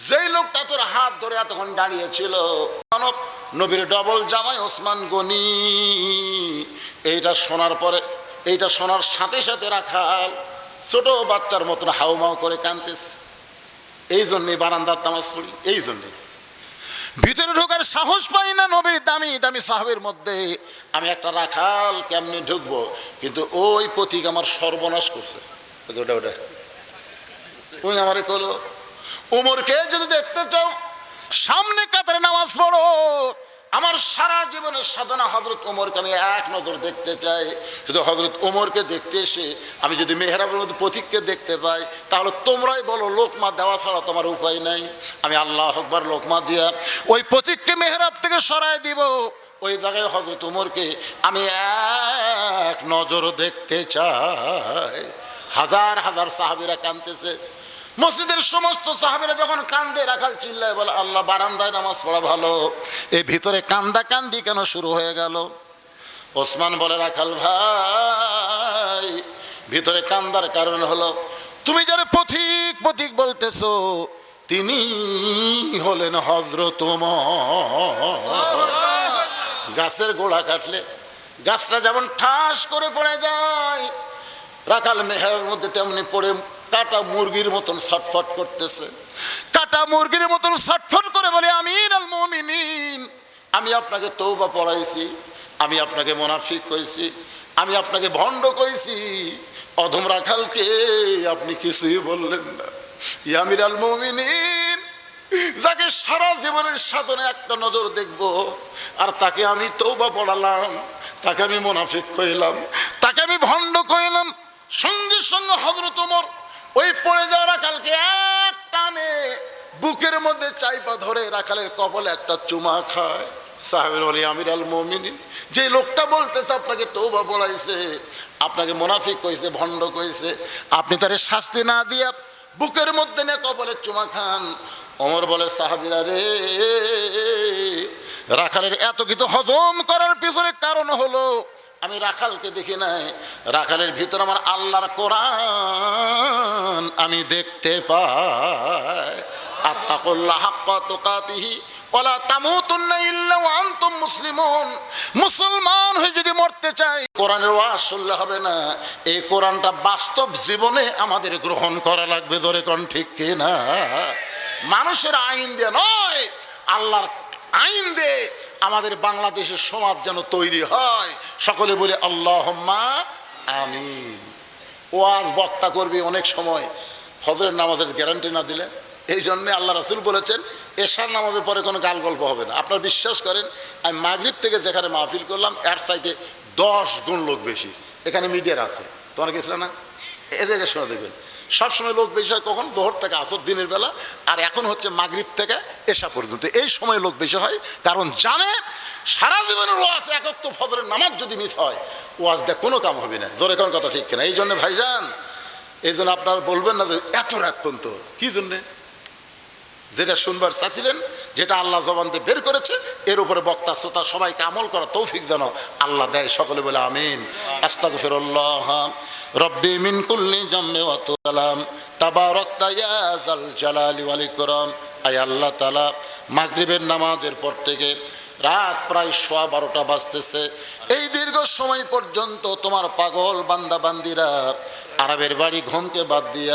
যেই লোকটা তোর হাত ধরে এতক্ষণ দাঁড়িয়েছিল, নবীর ডবল জামাই ওসমান গনি, এইটা শোনার পরে, এইটা শোনার সাথে সাথে রাখাল ছোট বাচ্চার মতন হাউমাউ করে কাঁদতেছে। এই জন্যে বারান্দার তামাজ পড়ি, এই জন্যে ভিতরে ঢোকার সাহস পাই না। নবীর দামি দামি সাহাবের মধ্যে আমি একটা রাখাল কেমনি ঢুকবো? কিন্তু ওই প্রতীক আমার সর্বনাশ করছে। ওটা ওটা ওই আমারে কলো, উমরকে যদি দেখতে চাও সামনে কাতারে নামাজ পড়ো। আমার সারা জীবনের সাধনা হযরত ওমরকে আমি এক নজর দেখতে চাই। শুধু হযরত ওমরকে দেখতে এসে আমি যদি মেহরাবের মধ্যে প্রতীককে দেখতে পাই, তাহলে তোমরাই বলো লোকমা দেওয়া ছাড়া তোমার উপায় নাই। আমি আল্লাহু আকবার লোকমা দিয়া ওই প্রতীককে মেহরাব থেকে সরায় দিব। ওই জায়গায় হযরত ওমরকে আমি এক নজর দেখতে চাই। হাজার হাজার সাহাবীরা কাঁদতেছে। মসজিদের সমস্ত সাহাবীরা যখন কান্দে, রাখাল চিল্লায় বলে আল্লাহ বারান্দায় নামাজ পড়া ভালো, এই ভিতরে কান্দা কান্দি কেন শুরু হয়ে গেল? ওসমান বলে রাখাল ভাই, ভিতরে কান্দার কারণ হলো তুমি যারা পথিক পথিক বলতেছো তিনি হলেন হযরত ওমর। গাছের গোড়া কাটলে গাছটা যেমন ঠাস করে পড়ে যায়, রাখাল মেহের মধ্যে তেমনি পড়ে কাটা মুরগির মতন ছটফট করতেছে। কাটা মুরগির মতন ছটফট করে বলে আমিরুল মুমিনিন, আমি আপনাকে তওবা পড়াইছি, আমি আপনাকে মুনাফিক কইছি, আমি আপনাকে ভণ্ড কইছি, অধম রাখালকে আপনি কিছুই বললেন না। ইয়া আমিরুল মুমিনিন, যাকে সারা জীবনের সাধনে একটা নজর দেখব, আর তাকে আমি তওবা পড়ালাম, তাকে আমি মুনাফিক কইলাম, তাকে আমি ভণ্ড কইলাম। সঙ্গে সঙ্গে হযরত ওমর ওই পড়ে যাওয়া রাখালকে এক টানে বুকের মধ্যে চাইপা ধরে রাখালের কপালে একটা চুমা খায়। সাহাবীরা বলে আমিরুল মুমিনিন, যে লোকটা বলতেছে আপনাকে তওবা পড়াইছে, আপনাকে মুনাফিক কইছে, ভণ্ড কইছে, আপনি তারে শাস্তি না দিয়া বুকের মধ্যে নিয়ে কপালে চুমা খান। ওমর বলে সাহাবীরা রে, রাখালের এত কিছু হজম করার পিছনে কারণ হলো আমি রাখালকে দেখি নাই, রাখালের ভিতর আমার আল্লাহর কোরআন আমি দেখতে পাই। আত্তাকুল্লাহ হাক্কা তুকাতিহি ওয়ালা তামুতুন্না ইল্লা ওয়া আনতুম মুসলিমুন। মুসলমান হয়ে যদি মরতে চাই কোরআনের ওয়াজ শুনলে হবে না, এই কোরআনটা বাস্তব জীবনে আমাদের গ্রহণ করা লাগবে। ধরে কোন ঠিক কি না? মানুষের আইন দিয়ে নয়, আল্লাহর আইন দিয়ে আমাদের বাংলাদেশের সমাজ যেন তৈরি হয়। সকলে বলে আল্লাহুম্মা আমিন। ওয়াজ বক্তা করবি অনেক সময় ফজরের নামাজের গ্যারান্টি না দিলে, এই জন্যে আল্লাহ রাসূল বলেছেন এশার নামাজের পরে কোনো গাল গল্প হবে না। আপনারা বিশ্বাস করেন, আমি মাগরিব থেকে যেখানে মাহফিল করলাম এর চাইতে 10 গুণ লোক বেশি। এখানে মিডিয়ার আছে, তোমার গেছিল না? এদেরকে শোনা দেখবেন, সবসময় লোক বেশি হয় কখন? জোহর থেকে আসর দিনের বেলা, আর এখন হচ্ছে মাগরিব থেকে এশা পর্যন্ত, এই সময় লোক বেশি হয়। কারণ জানে সারা জীবনের ওয়াজ একক তো ফজরের নামাজ যদি মিস হয় ওয়াজ দেখ কোনো কাম হবে না। জোরে কোন কথা ঠিক কিনা? এই জন্য ভাইজান, এই জন্য আপনারা বলবেন না যে এত রাত পর্যন্ত কি জন্যে? যেটা শুনবার চাচ্ছিলেন, যেটা আল্লাহ জবান দিয়ে বের করেছে, এর উপরে বক্তা শ্রোতা সবাইকে আমল করা তৌফিক যেন আল্লাহ দেয়। সকলে বলে আমিন। আস্তাগফিরুল্লাহ রব্বি মিন কুল্লি জামমি ওয়া তুলাম তাবারাকতা ইয়া যাল জালালি ওয়াল ইকরাম। আয় আল্লাহ তাআলা, মাগরিবের নামাজের পর থেকে রাত প্রায় 12:15 বাজতেছে, এই দীর্ঘ সময় পর্যন্ত তোমার পাগল বান্দা বান্দিরা আরবের বাড়ি ঘুমকে বাদ দিয়া